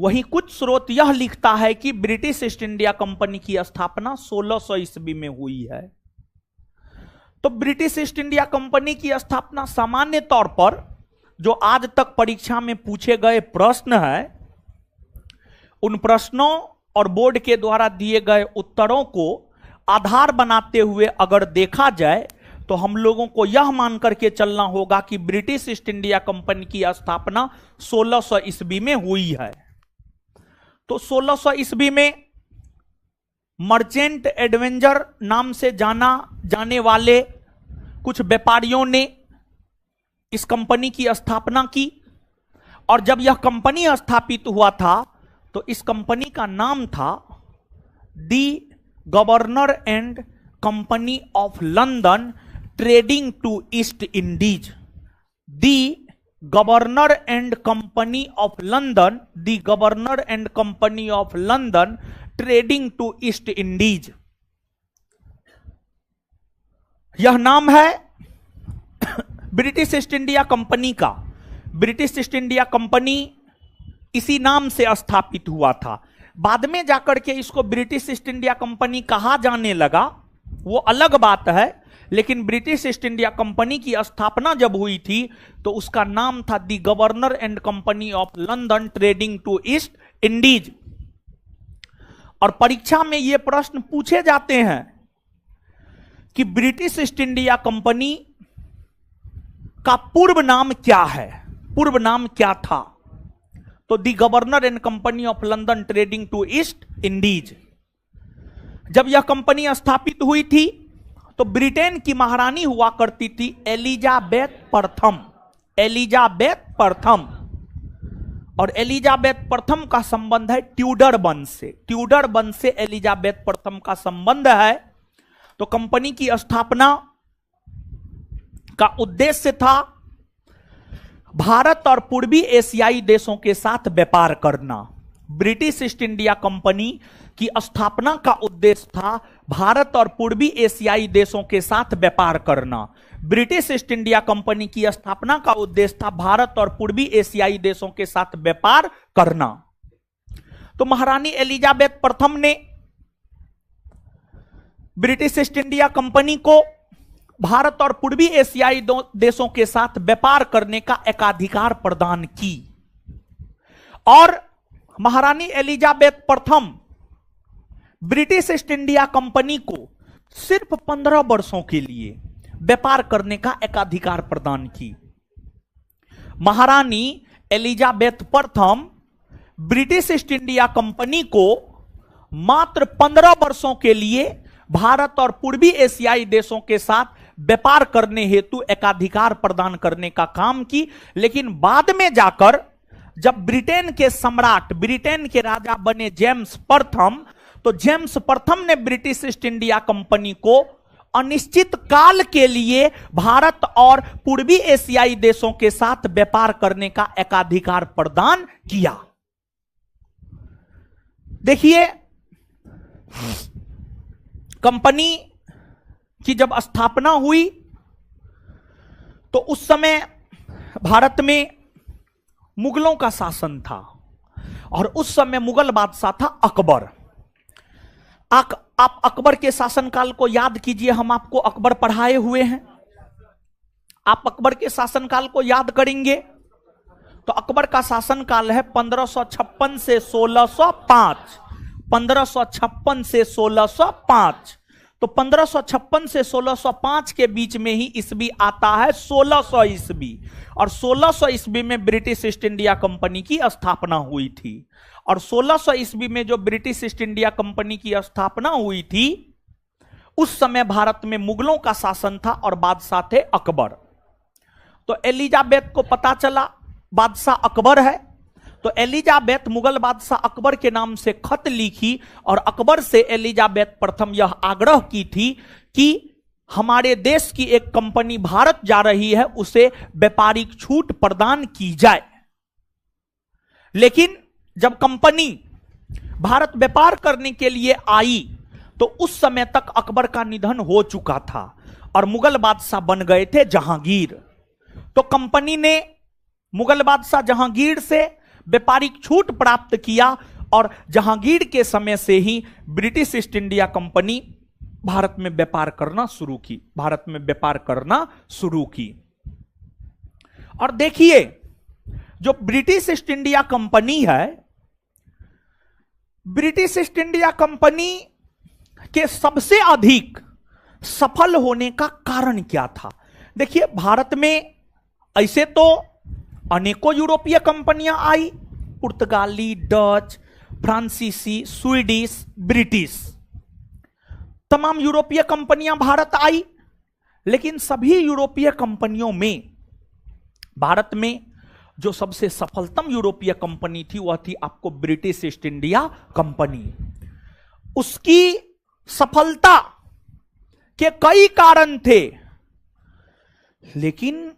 वहीं कुछ स्रोत यह लिखता है कि ब्रिटिश ईस्ट इंडिया कंपनी की स्थापना 1600 ईस्वी में हुई है। तो ब्रिटिश ईस्ट इंडिया कंपनी की स्थापना सामान्य तौर पर जो आज तक परीक्षा में पूछे गए प्रश्न है, उन प्रश्नों और बोर्ड के द्वारा दिए गए उत्तरों को आधार बनाते हुए अगर देखा जाए तो हम लोगों को यह मान करके चलना होगा कि ब्रिटिश ईस्ट इंडिया कंपनी की स्थापना 1600 ईस्वी में हुई है। तो 1600 ईस्वी में मर्चेंट एडवेंचर नाम से जाना जाने वाले कुछ व्यापारियों ने इस कंपनी की स्थापना की। और जब यह कंपनी स्थापित हुआ था तो इस कंपनी का नाम था the governor and company of London trading to East Indies. The governor and company of London, the governor and company of London trading to East Indies, यह नाम है ब्रिटिश ईस्ट इंडिया कंपनी का। British East India company इसी नाम से स्थापित हुआ था। बाद में जाकर के इसको ब्रिटिश ईस्ट इंडिया कंपनी कहा जाने लगा, वो अलग बात है। लेकिन ब्रिटिश ईस्ट इंडिया कंपनी की स्थापना जब हुई थी तो उसका नाम था the governor and company of London trading to East Indies. और परीक्षा में ये प्रश्न पूछे जाते हैं कि ब्रिटिश ईस्ट इंडिया कंपनी का पूर्व नाम क्या है, पूर्व नाम क्या था। तो the governor and company of London trading to East Indies. जब यह कंपनी स्थापित हुई थी तो ब्रिटेन की महारानी हुआ करती थी एलिजाबेथ प्रथम। एलिजाबेथ प्रथम, और एलिजाबेथ प्रथम का संबंध है ट्यूडर वंश से। ट्यूडर वंश से एलिजाबेथ प्रथम का संबंध है। तो कंपनी की स्थापना का उद्देश्य था भारत और पूर्वी एशियाई देशों के साथ व्यापार करना। ब्रिटिश ईस्ट इंडिया कंपनी की स्थापना का उद्देश्य था भारत और पूर्वी एशियाई देशों के साथ व्यापार करना। ब्रिटिश ईस्ट इंडिया कंपनी की स्थापना का उद्देश्य था भारत और पूर्वी एशियाई देशों के साथ व्यापार करना। तो महारानी एलिजाबेथ प्रथम ने ब्रिटिश ईस्ट इंडिया कंपनी को भारत और पूर्वी एशियाई देशों के साथ व्यापार करने का एकाधिकार प्रदान की, और महारानी एलिजाबेथ प्रथम ब्रिटिश ईस्ट इंडिया कंपनी को सिर्फ 15 वर्षों के लिए व्यापार करने का एकाधिकार प्रदान की। महारानी एलिजाबेथ प्रथम ब्रिटिश ईस्ट इंडिया कंपनी को मात्र 15 वर्षों के लिए भारत और पूर्वी एशियाई देशों के साथ व्यापार करने हेतु एकाधिकार प्रदान करने का काम की। लेकिन बाद में जाकर जब ब्रिटेन के सम्राट, ब्रिटेन के राजा बने जेम्स प्रथम, तो जेम्स प्रथम ने ब्रिटिश ईस्ट इंडिया कंपनी को अनिश्चित काल के लिए भारत और पूर्वी एशियाई देशों के साथ व्यापार करने का एकाधिकार प्रदान किया। देखिए, कंपनी की जब स्थापना हुई तो उस समय भारत में मुगलों का शासन था, और उस समय मुगल बादशाह था अकबर। आप अकबर के शासनकाल को याद कीजिए, हम आपको अकबर पढ़ाए हुए हैं। आप अकबर के शासनकाल को याद करेंगे तो अकबर का शासनकाल है 1556 से 1605। 1556 से 1605, तो 1556 से 1605 के बीच में ही ईस्वी आता है 1600 ईस्वी, और 1600 ईस्वी में ब्रिटिश ईस्ट इंडिया कंपनी की स्थापना हुई थी। और 1600 ईस्वी में जो ब्रिटिश ईस्ट इंडिया कंपनी की स्थापना हुई थी, उस समय भारत में मुगलों का शासन था और बादशाह थे अकबर। तो एलिजाबेथ को पता चला बादशाह अकबर है, तो एलिजाबेथ मुगल बादशाह अकबर के नाम से खत लिखी और अकबर से एलिजाबेथ प्रथम यह आग्रह की थी कि हमारे देश की एक कंपनी भारत जा रही है, उसे व्यापारिक छूट प्रदान की जाए। लेकिन जब कंपनी भारत व्यापार करने के लिए आई तो उस समय तक अकबर का निधन हो चुका था और मुगल बादशाह बन गए थे जहांगीर। तो कंपनी ने मुगल बादशाह जहांगीर से व्यापारिक छूट प्राप्त किया, और जहांगीर के समय से ही British East India company Bharat में व्यापार करना शुरू की। भारत में व्यापार करना शुरू की। और देखिए, जो ब्रिटिश ईस्ट इंडिया कंपनी है, ब्रिटिश ईस्ट इंडिया कंपनी के सबसे अधिक सफल होने का कारण क्या था? देखिए, भारत में ऐसे तो अनेकों यूरोपीय कंपनियां आई, पुर्तगाली, डच, फ्रांसीसी, स्वीडिश, ब्रिटिश, तमाम यूरोपीय कंपनियां भारत आई। लेकिन सभी यूरोपीय कंपनियों में भारत में जो सबसे सफलतम यूरोपीय कंपनी थी वह थी आपको ब्रिटिश ईस्ट इंडिया कंपनी। उसकी सफलता के कई कारण थे, लेकिन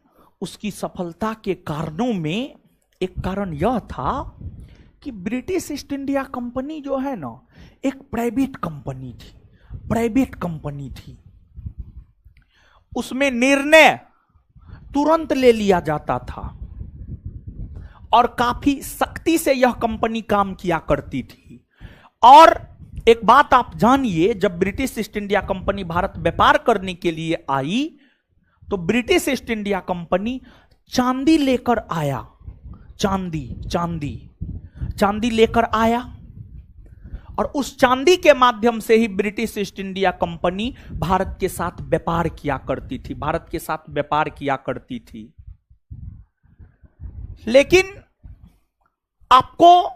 उसकी सफलता के कारणों में एक कारण यह था कि ब्रिटिश ईस्ट इंडिया कंपनी जो है ना, एक प्राइवेट कंपनी थी। प्राइवेट कंपनी थी, उसमें निर्णय तुरंत ले लिया जाता था और काफी सख्ती से यह कंपनी काम किया करती थी। और एक बात आप जानिए, जब British East India company Bharat व्यापार करने के लिए आई तो ब्रिटिश ईस्ट इंडिया कंपनी चांदी लेकर आया। चांदी लेकर आया, और उस चांदी के माध्यम से ही British East India company Bharat के साथ व्यापार किया करती थी। भारत के साथ व्यापार किया करती थी। लेकिन आपको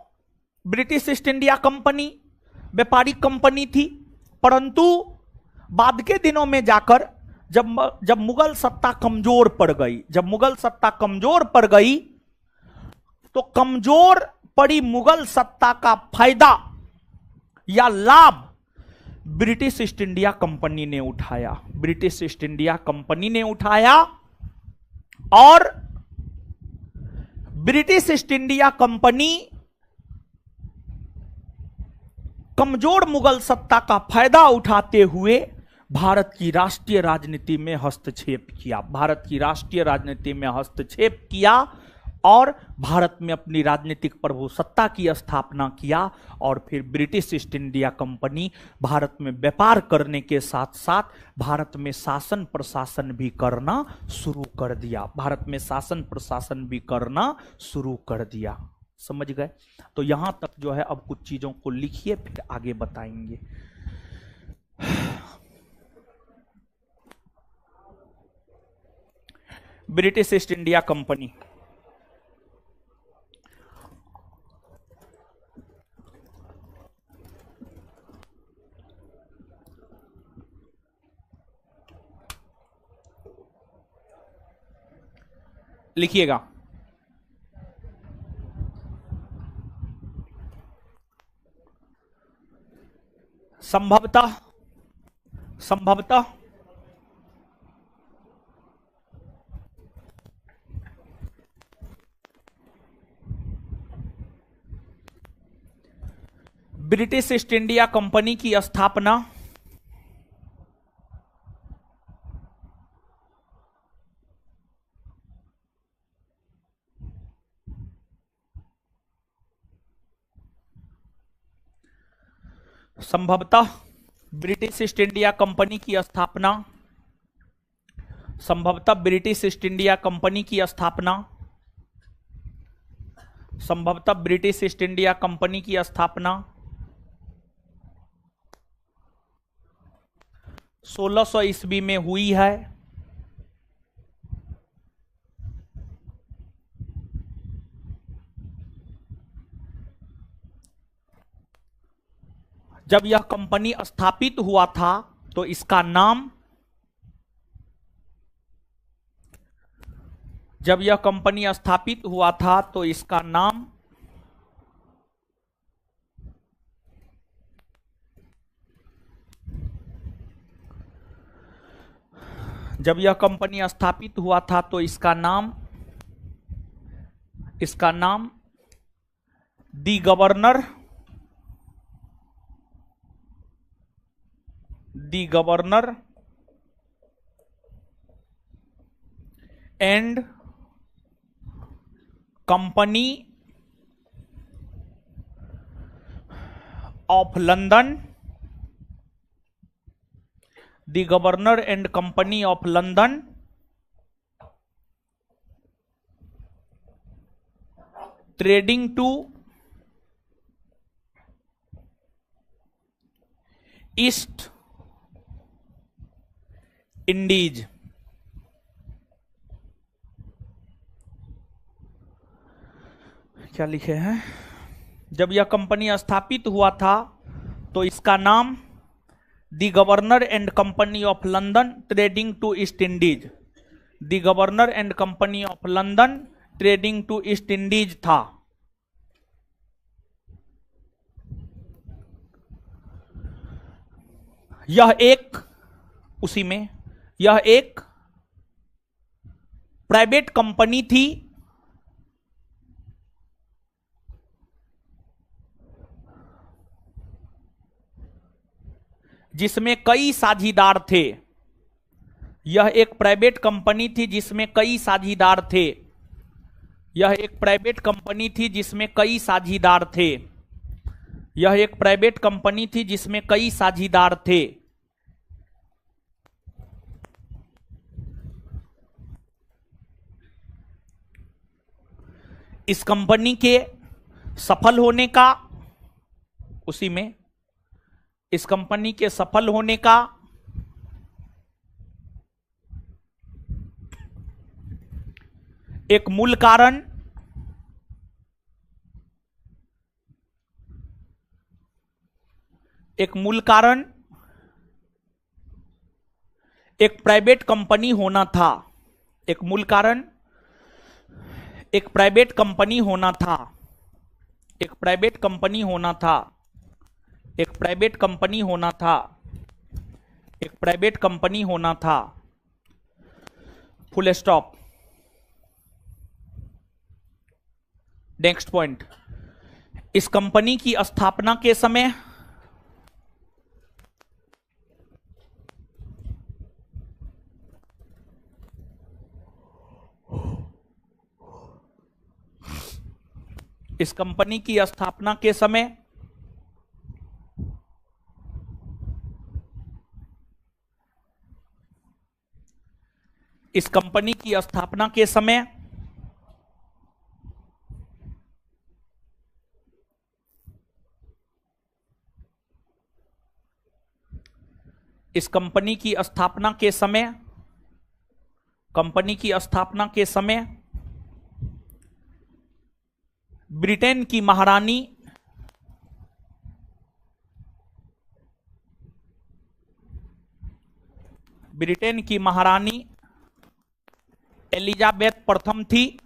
ब्रिटिश ईस्ट इंडिया कंपनी व्यापारिक कंपनी थी, परंतु बाद के दिनों में जाकर जब मुगल सत्ता कमजोर पड़ गई, तो कमजोर पड़ी मुगल सत्ता का फायदा या लाभ ब्रिटिश ईस्ट इंडिया कंपनी ने उठाया। और ब्रिटिश ईस्ट इंडिया कंपनी कमजोर मुगल सत्ता का फायदा उठाते हुए भारत की राष्ट्रीय राजनीति में हस्तक्षेप किया और भारत में अपनी राजनीतिक प्रभुसत्ता की स्थापना किया। और फिर British East India company Bharat में व्यापार करने के साथ साथ भारत में शासन प्रशासन भी करना शुरू कर दिया। समझ गए? तो यहां तक जो है अब कुछ चीजों को लिखिए, फिर आगे बताएंगे। ब्रिटिश ईस्ट इंडिया कंपनी लिखिएगा। संभवतः ब्रिटिश ईस्ट इंडिया कंपनी की स्थापना ब्रिटिश ईस्ट इंडिया कंपनी की स्थापना ब्रिटिश ईस्ट इंडिया कंपनी की स्थापना 1600 ईस्वी में हुई है। जब यह कंपनी स्थापित हुआ था तो इसका नाम the governor and company of London, the governor and company of London trading to East Indies. क्या लिखे हैं? जब यह कंपनी स्थापित हुआ था तो इसका नाम the governor and company of London trading to East Indies, the governor and company of London trading to East Indies था। यह एक प्राइवेट कंपनी थी जिसमें कई साझीदार थे। यह एक प्राइवेट कंपनी थी जिसमें कई साझीदार थे। यह एक प्राइवेट कंपनी थी जिसमें कई साझीदार थे। यह एक प्राइवेट कंपनी थी जिसमें कई साझीदार थे। इस कंपनी के सफल होने का इस कंपनी के सफल होने का एक मूल कारण एक मूल कारण एक प्राइवेट कंपनी होना था। एक मूल कारण एक प्राइवेट कंपनी होना था। एक प्राइवेट कंपनी होना था। एक प्राइवेट कंपनी होना था। एक प्राइवेट कंपनी होना था। Full stop. नेक्स्ट पॉइंट, इस कंपनी की स्थापना के समय इस कंपनी की स्थापना के समय इस कंपनी की स्थापना के समय इस कंपनी की स्थापना के समय कंपनी की स्थापना के समय ब्रिटेन की महारानी ब्रिटेन की महारानी एलिजाबेथ प्रथम थी।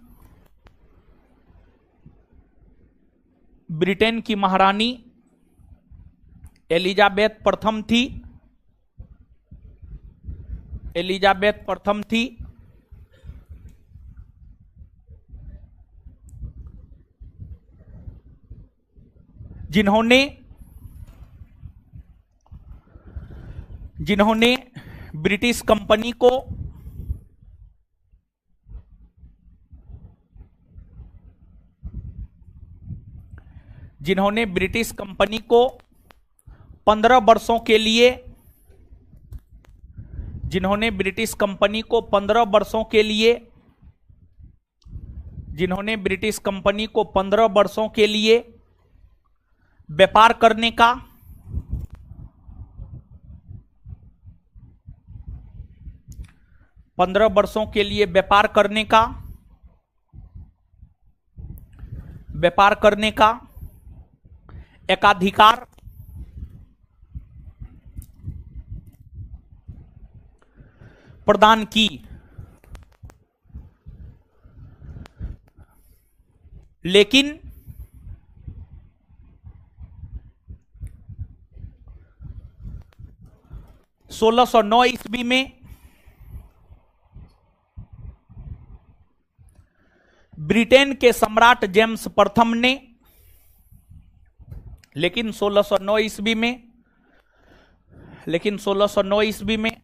ब्रिटेन की महारानी एलिजाबेथ प्रथम थी। एलिजाबेथ प्रथम थी। जिन्होंने ब्रिटिश कंपनी को जिन्होंने ब्रिटिश कंपनी को 15 वर्षों के लिए जिन्होंने ब्रिटिश कंपनी को 15 वर्षों के लिए जिन्होंने ब्रिटिश कंपनी को 15 वर्षों के लिए व्यापार करने का 15 वर्षों के लिए व्यापार करने का एकाधिकार प्रदान की। लेकिन 1609 ईस्वी में ब्रिटेन के सम्राट जेम्स प्रथम ने लेकिन 1609 ईस्वी में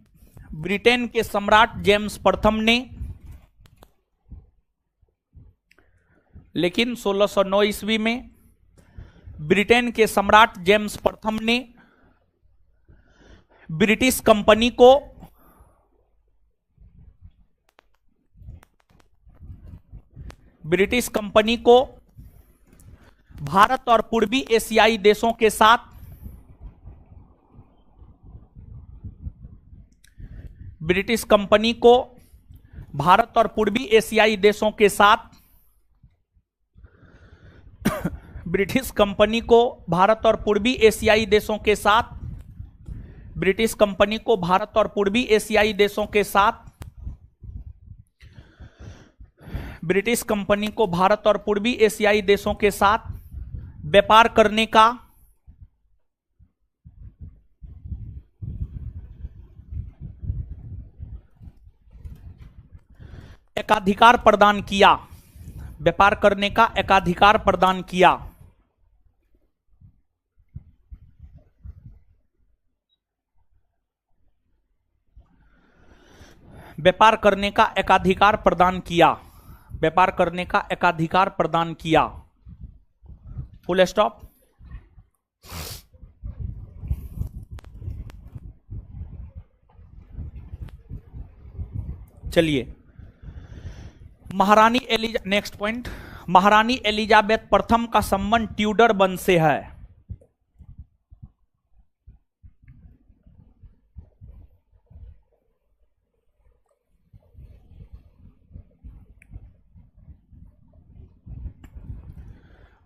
ब्रिटेन के सम्राट जेम्स प्रथम ने लेकिन 1609 ईस्वी में ब्रिटेन के सम्राट जेम्स प्रथम ने ब्रिटिश कंपनी को भारत और पूर्वी एशियाई देशों के साथ ब्रिटिश कंपनी को भारत और पूर्वी एशियाई देशों के साथ ब्रिटिश कंपनी को भारत और पूर्वी एशियाई देशों के साथ ब्रिटिश कंपनी को भारत और पूर्वी एशियाई देशों के साथ ब्रिटिश कंपनी को भारत और पूर्वी एशियाई देशों के साथ व्यापार करने का एकाधिकार प्रदान किया। व्यापार करने का एकाधिकार प्रदान किया। व्यापार करने का एकाधिकार प्रदान किया। व्यापार करने का एकाधिकार प्रदान किया। Full stop. चलिए, नेक्स्ट पॉइंट, महारानी एलिजाबेथ प्रथम का संबंध ट्यूडर वंश से है।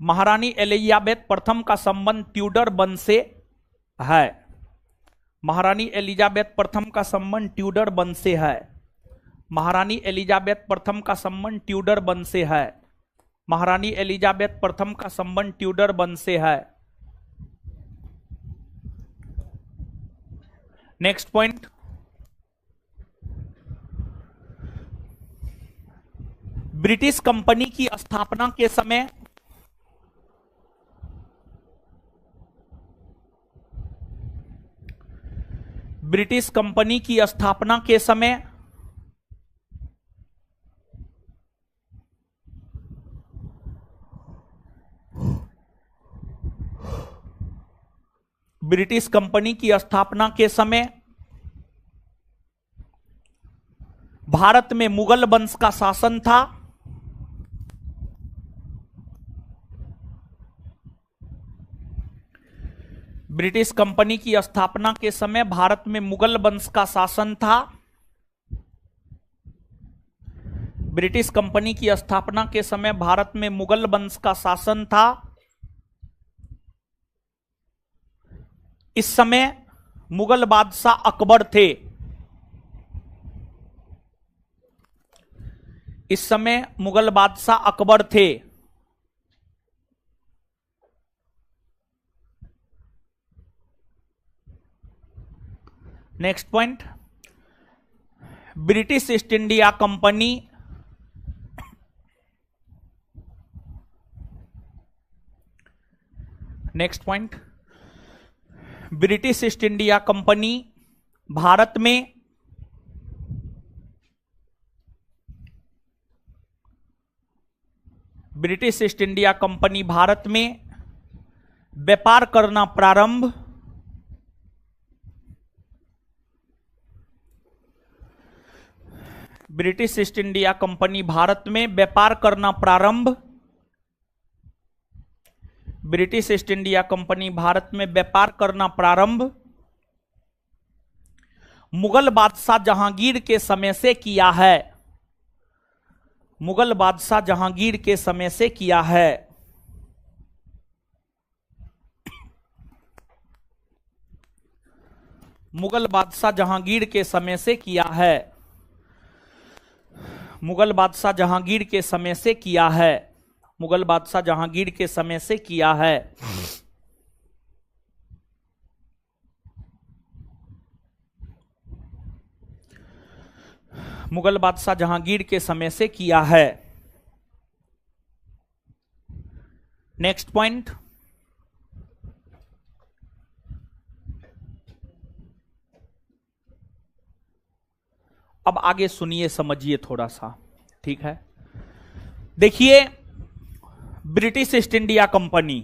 महारानी एलिजाबेथ प्रथम का संबंध ट्यूडर वंश से है। महारानी एलिजाबेथ प्रथम का संबंध ट्यूडर वंश से है। महारानी एलिजाबेथ प्रथम का संबंध ट्यूडर वंश से है। महारानी एलिजाबेथ प्रथम का संबंध ट्यूडर वंश से है। नेक्स्ट पॉइंट, ब्रिटिश कंपनी की स्थापना के समय ब्रिटिश कंपनी की स्थापना के समय ब्रिटिश कंपनी की स्थापना के समय भारत में मुगल वंश का शासन था। ब्रिटिश कंपनी की स्थापना के समय भारत में मुगल वंश का शासन था। ब्रिटिश कंपनी की स्थापना के समय भारत में मुगल वंश का शासन था। इस समय मुगल बादशाह अकबर थे। इस समय मुगल बादशाह अकबर थे। Next point, British East India company next point, British East India company Bharat में British East India company Bharat में व्यापार करना प्रारंभ British East India company Bharat में व्यापार करना प्रारंभ British East India company Bharat में व्यापार करना प्रारंभ मुगल बादशाह जहांगीर के समय से किया है। मुगल बादशाह जहांगीर के समय से किया है। मुगल बादशाह जहांगीर के समय से किया है। मुगल बादशाह जहांगीर के समय से किया है। मुगल बादशाह जहांगीर के समय से किया है। मुगल बादशाह जहांगीर के समय से किया है। नेक्स्ट पॉइंट, अब आगे सुनिए, समझिए थोड़ा सा, ठीक है। देखिए, British East India company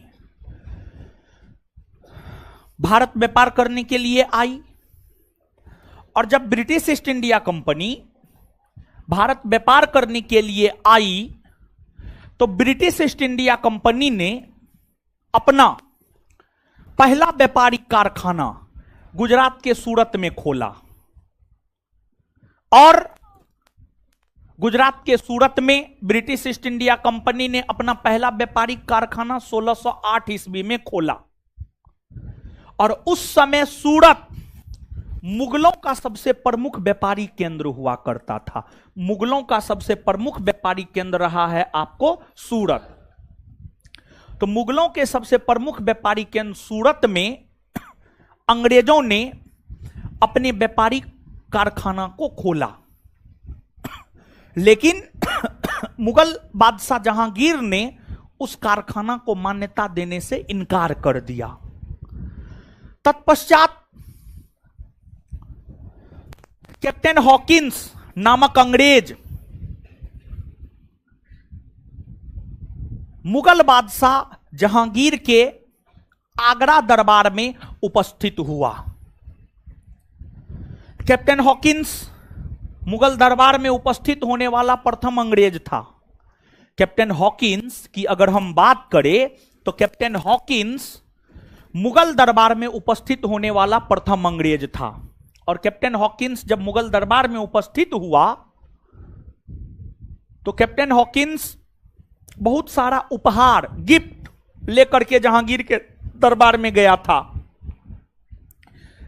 Bharat व्यापार करने के लिए आई, और जब British East India company Bharat व्यापार करने के लिए आई तो ब्रिटिश ईस्ट इंडिया कंपनी ने अपना पहला व्यापारिक कारखाना गुजरात के सूरत में खोला, और गुजरात के सूरत में ब्रिटिश ईस्ट इंडिया कंपनी ने अपना पहला व्यापारिक कारखाना 1608 ईस्वी में खोला। और उस समय सूरत मुगलों का सबसे प्रमुख व्यापारी केंद्र हुआ करता था। मुगलों का सबसे प्रमुख व्यापारी केंद्र रहा है आपको सूरत। तो मुगलों के सबसे प्रमुख व्यापारी केंद्र सूरत में अंग्रेजों ने अपने व्यापारिक कारखाना को खोला, लेकिन मुगल बादशाह जहांगीर ने उस कारखाना को मान्यता देने से इनकार कर दिया। तत्पश्चात कैप्टन हॉकिंस नामक अंग्रेज मुगल बादशाह जहांगीर के आगरा दरबार में उपस्थित हुआ। कैप्टन हॉकिंस मुगल दरबार में उपस्थित होने वाला प्रथम अंग्रेज था। कैप्टन हॉकिंस की अगर हम बात करें तो कैप्टन हॉकिंस मुगल दरबार में उपस्थित होने वाला प्रथम अंग्रेज था। और कैप्टन हॉकिंस जब मुगल दरबार में उपस्थित हुआ तो कैप्टन हॉकिंस बहुत सारा उपहार, गिफ्ट लेकर के जहांगीर के दरबार में गया था।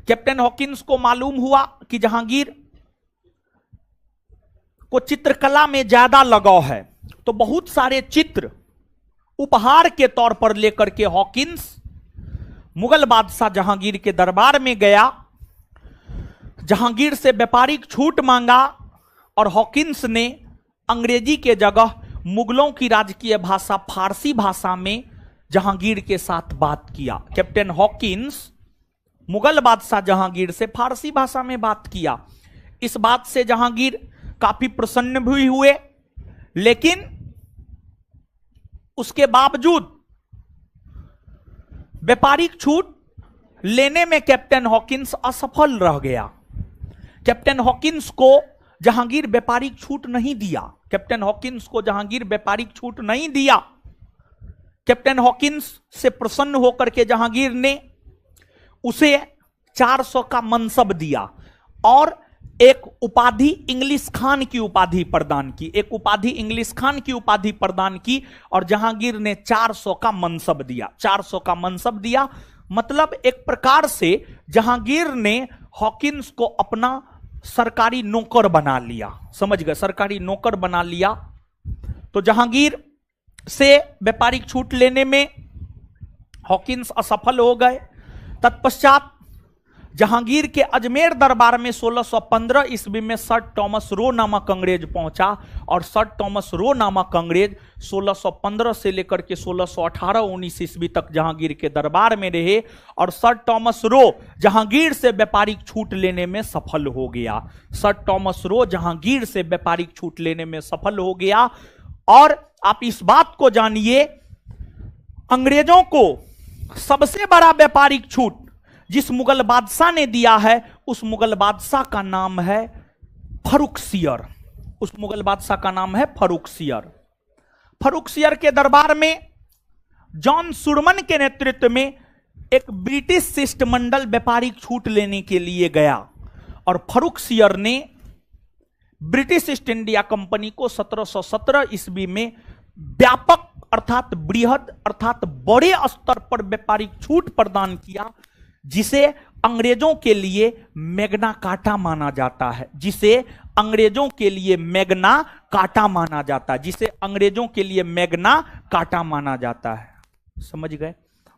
कैप्टन हॉकिंस को मालूम हुआ कि जहांगीर को चित्रकला में ज्यादा लगाव है, तो बहुत सारे चित्र उपहार के तौर पर लेकर के हॉकिंस मुगल बादशाह जहांगीर के दरबार में गया। जहांगीर से व्यापारिक छूट मांगा और हॉकिंस ने अंग्रेजी के जगह मुगलों की राजकीय भाषा फारसी भाषा में जहांगीर के साथ बात किया। कैप्टन हॉकिंस मुगल बादशाह जहांगीर से फारसी भाषा में बात किया। इस बात से जहांगीर काफी प्रसन्न भी हुए, लेकिन उसके बावजूद व्यापारिक छूट लेने में कैप्टन हॉकिंस असफल रह गया। कैप्टन हॉकिंस को जहांगीर व्यापारिक छूट नहीं दिया। कैप्टन हॉकिंस को जहांगीर व्यापारिक छूट नहीं दिया। कैप्टन हॉकिंस से प्रसन्न होकर के जहांगीर ने उसे 400 का मनसब दिया और एक उपाधि इंग्लिश खान की उपाधि प्रदान की। एक उपाधि इंग्लिश खान की उपाधि प्रदान की और जहांगीर ने 400 का मनसब दिया। 400 का मनसब दिया मतलब एक प्रकार से जहांगीर ने हॉकिंस को अपना सरकारी नौकर बना लिया। समझ गए, सरकारी नौकर बना लिया। तो जहांगीर से व्यापारिक छूट लेने में हॉकिंस असफल हो गए। तत्पश्चात जहांगीर के अजमेर दरबार में 1615 ईस्वी में सर थॉमस रो नामक अंग्रेज पहुंचा और सर थॉमस रो नामक अंग्रेज 1615 से लेकर के 1618-19 ईस्वी तक जहांगीर के दरबार में रहे और सर थॉमस रो जहांगीर से व्यापारिक छूट लेने में सफल हो गया। सर थॉमस रो जहांगीर से व्यापारिक छूट लेने में सफल हो गया। और आप इस बात को जानिए, अंग्रेजों को सबसे बड़ा व्यापारिक छूट जिस मुगल बादशाह ने दिया है उस मुगल बादशाह का नाम है फर्रुखसियर। उस मुगल बादशाह का नाम है फर्रुखसियर। फर्रुखसियर के दरबार में जॉन सुरमन के नेतृत्व में एक ब्रिटिश शिष्टमंडल व्यापारिक छूट लेने के लिए गया और फर्रुखसियर ने ब्रिटिश ईस्ट इंडिया कंपनी को 1717 ईस्वी में व्यापक अर्थात बृहद अर्थात बड़े स्तर पर व्यापारिक छूट प्रदान किया, जिसे अंग्रेजों के लिए मैग्ना कार्टा माना जाता है। जिसे अंग्रेजों के लिए मैग्ना कार्टा माना जाता है। जिसे अंग्रेजों के लिए मैग्ना कार्टा माना जाता है। समझ गए?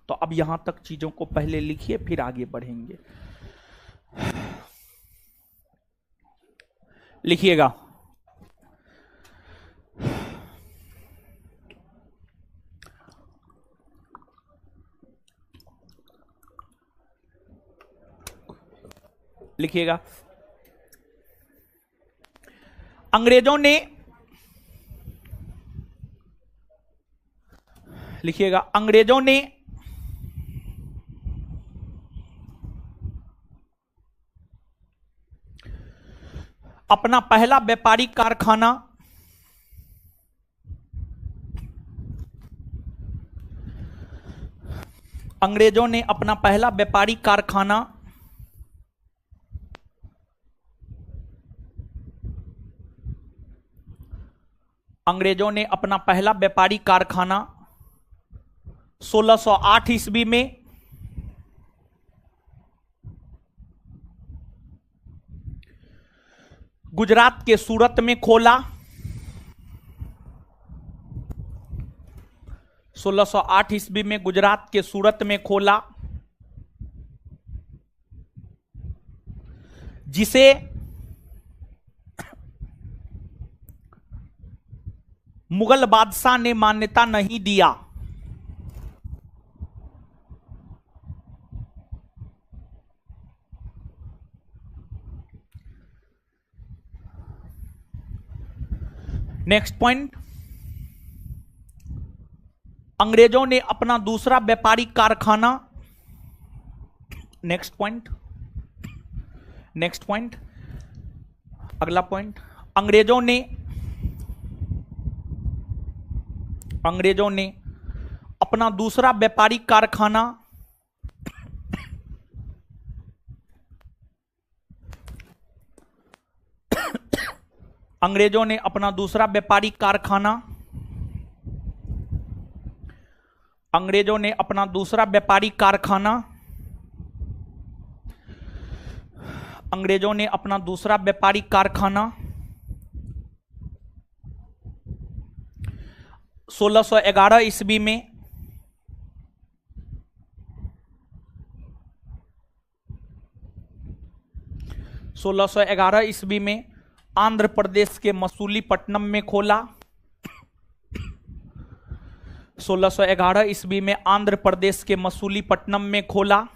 तो अब यहां तक चीजों को पहले लिखिए, फिर आगे बढ़ेंगे। लिखिएगा, लिखिएगा। अंग्रेजों ने, लिखिएगा, अंग्रेजों ने अपना पहला व्यापारिक कारखाना अंग्रेजों ने अपना पहला व्यापारिक कारखाना अंग्रेजों ने अपना पहला व्यापारिक कारखाना 1608 ईस्वी में गुजरात के सूरत में खोला। 1608 ईस्वी में गुजरात के सूरत में खोला, जिसे मुगल बादशाह ने मान्यता नहीं दिया। नेक्स्ट पॉइंट, अंग्रेजों ने अपना दूसरा व्यापारिक कारखाना, नेक्स्ट पॉइंट, नेक्स्ट पॉइंट, अगला पॉइंट, अंग्रेजों ने अपना दूसरा व्यापारिक कारखाना अंग्रेजों ने अपना दूसरा व्यापारिक कारखाना अंग्रेजों ने अपना दूसरा व्यापारिक कारखाना अंग्रेजों ने अपना दूसरा व्यापारिक कारखाना 1611 ईस्वी में 1611 ईस्वी में आंध्र प्रदेश के मसूलीपट्टनम में खोला। 1611 ईस्वी में आंध्र प्रदेश के मसूलीपट्टनम में खोला।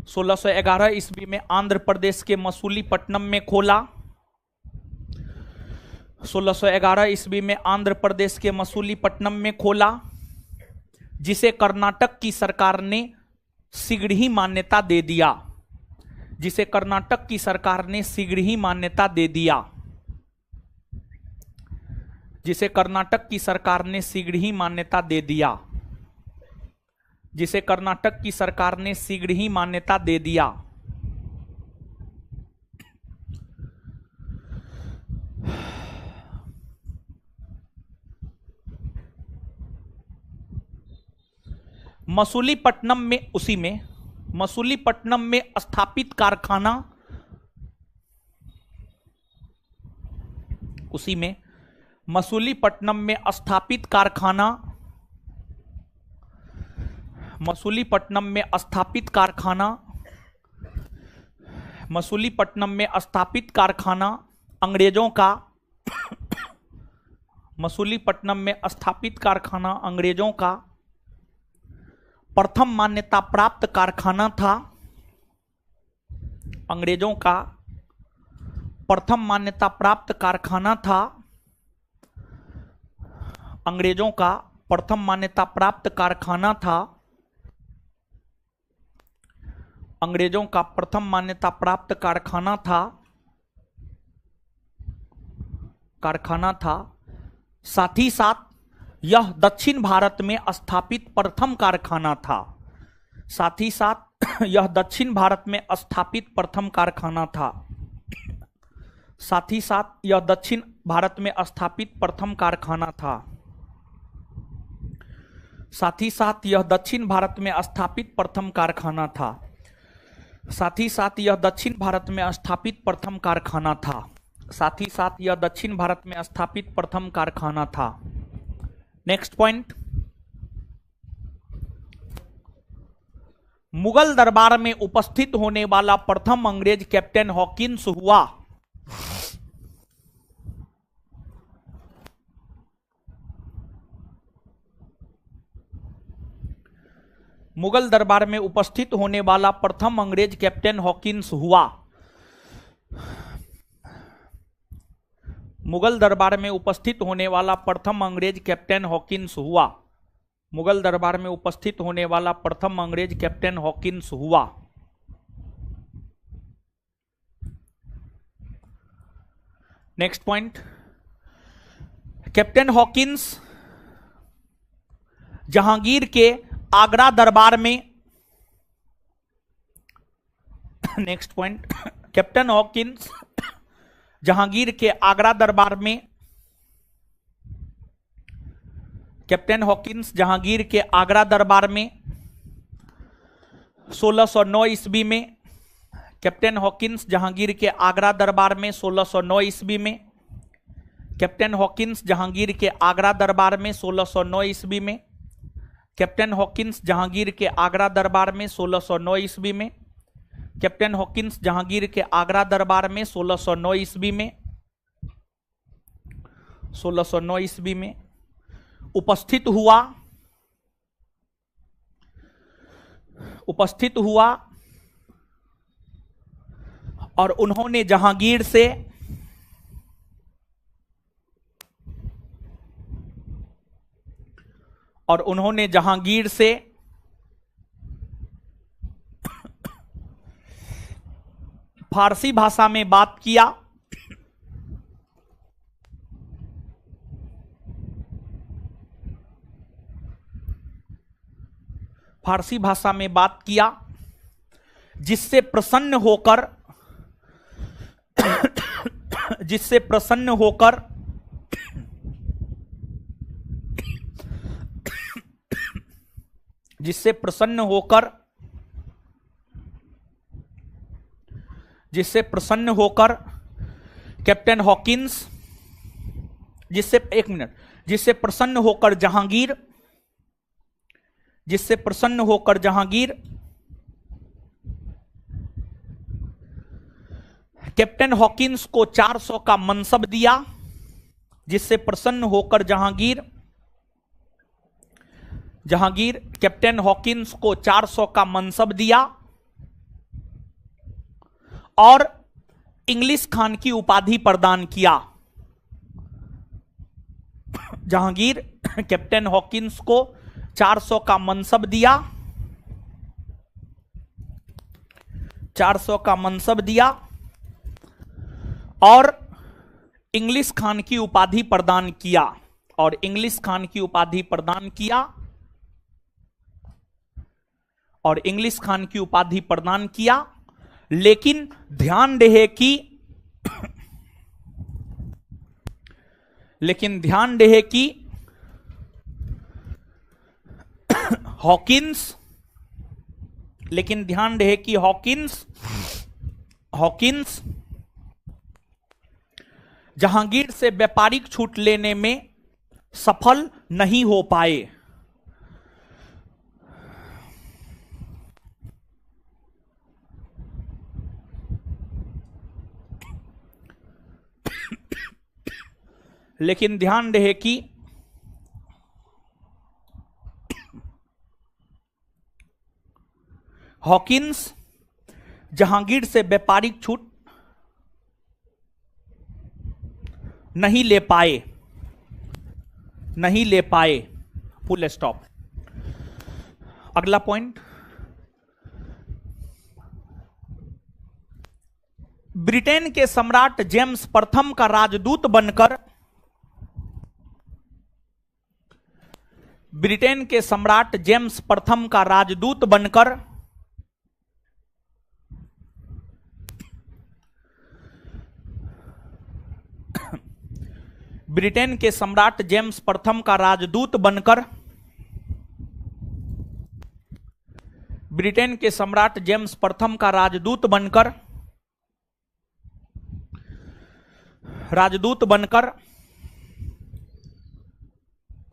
1611 ईस्वी में आंध्र प्रदेश के मसूलीपट्टनम में खोला। 1611 ईस्वी में आंध्र प्रदेश के मसूलीपट्टनम में खोला, जिसे कर्नाटक की सरकार ने शीघ्र ही मान्यता दे दिया। जिसे कर्नाटक की सरकार ने शीघ्र ही मान्यता दे दिया। जिसे कर्नाटक की सरकार ने शीघ्र ही मान्यता दे दिया। जिसे कर्नाटक की सरकार ने शीघ्र ही मान्यता दे दिया। मसूलीपट्टनम में उसी में मसूलीपट्टनम में स्थापित कारखाना उसी में मसूलीपट्टनम में स्थापित कारखाना मसूलीपट्टनम में स्थापित कारखाना मसूलीपट्टनम में स्थापित कारखाना अंग्रेजों का मसूलीपट्टनम में स्थापित कारखाना अंग्रेजों का प्रथम मान्यता प्राप्त कारखाना था। अंग्रेजों का प्रथम मान्यता प्राप्त कारखाना था। अंग्रेजों का प्रथम मान्यता प्राप्त कारखाना था। अंग्रेजों का प्रथम मान्यता प्राप्त कारखाना था। साथ ही साथ यह दक्षिण भारत में स्थापित प्रथम कारखाना था। साथ ही साथ यह दक्षिण भारत में स्थापित प्रथम कारखाना था। साथ ही साथ यह दक्षिण भारत में स्थापित प्रथम कारखाना था। साथ ही साथ यह दक्षिण भारत में स्थापित प्रथम कारखाना था। साथ ही साथ यह दक्षिण भारत में स्थापित प्रथम कारखाना था। साथ ही साथ यह दक्षिण भारत में स्थापित प्रथम कारखाना था। नेक्स्ट पॉइंट, मुगल दरबार में उपस्थित होने वाला प्रथम अंग्रेज कैप्टन हॉकिंस हुआ। मुगल दरबार में उपस्थित होने वाला प्रथम अंग्रेज कैप्टन हॉकिंस हुआ। मुगल दरबार में उपस्थित होने वाला प्रथम अंग्रेज कैप्टन हॉकिंस हुआ। मुगल दरबार में उपस्थित होने वाला प्रथम अंग्रेज कैप्टन हॉकिंस हुआ। Next point, captain Hawkins Jahangir के आगरा दरबार में next point, captain Hawkins Jahangir के आगरा दरबार में कैप्टन हॉकिंस जहांगीर के आगरा दरबार में 1609 ईस्वी में कैप्टन हॉकिंस जहांगीर के आगरा दरबार में 1609 ईस्वी में कैप्टन हॉकिंस जहांगीर के आगरा दरबार में 1609 ईस्वी में कैप्टन हॉकिंस जहांगीर के आगरा दरबार में 1609 ईस्वी में कैप्टन हॉकिंस जहांगीर के आगरा दरबार में 1609 ईस्वी में 1609 ईस्वी में उपस्थित हुआ और उन्होंने जहांगीर से फारसी भाषा में बात किया। फारसी भाषा में बात किया, जिससे प्रसन्न होकर जिससे प्रसन्न होकर कैप्टन हॉकिंस, जिससे प्रसन्न होकर जहांगीर, कैप्टन हॉकिंस को 400 का मनसब दिया, जिससे प्रसन्न होकर जहांगीर कैप्टन हॉकिंस को 400 का मनसब दिया और इंग्लिश खान की उपाधि प्रदान किया। जहांगीर कैप्टन हॉकिंस को 400 का मनसब दिया, 400 का मनसब दिया और इंग्लिश खान की उपाधि प्रदान किया, लेकिन ध्यान रहे कि हॉकिंस जहांगीर से व्यापारिक छूट लेने में सफल नहीं हो पाए। लेकिन ध्यान रहे कि हॉकिंस जहांगीर से व्यापारिक छूट नहीं ले पाए। Full stop. अगला पॉइंट, ब्रिटेन के सम्राट जेम्स प्रथम का राजदूत बनकर ब्रिटेन के सम्राट जेम्स प्रथम का राजदूत बनकर ब्रिटेन के सम्राट जेम्स प्रथम का राजदूत बनकर ब्रिटेन के सम्राट जेम्स प्रथम का राजदूत बनकर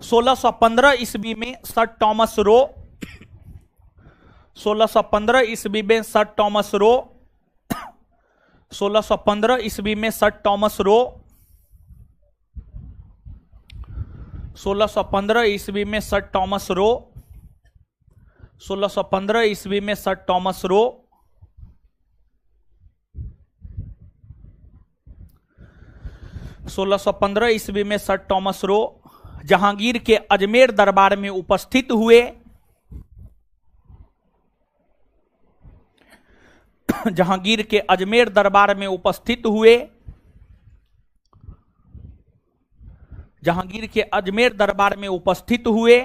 1615 ईस्वी में सर टॉमस रो 1615 ईस्वी में सर टॉमस रो 1615 ईस्वी में सर टॉमस रो 1615 ईस्वी में सर टॉमस रो 1615 ईस्वी में सर टॉमस रो 1615 ईस्वी में सर टॉमस रो जहांगीर के अजमेर दरबार में उपस्थित हुए। जहांगीर के अजमेर दरबार में उपस्थित हुए। जहांगीर के अजमेर दरबार में उपस्थित हुए।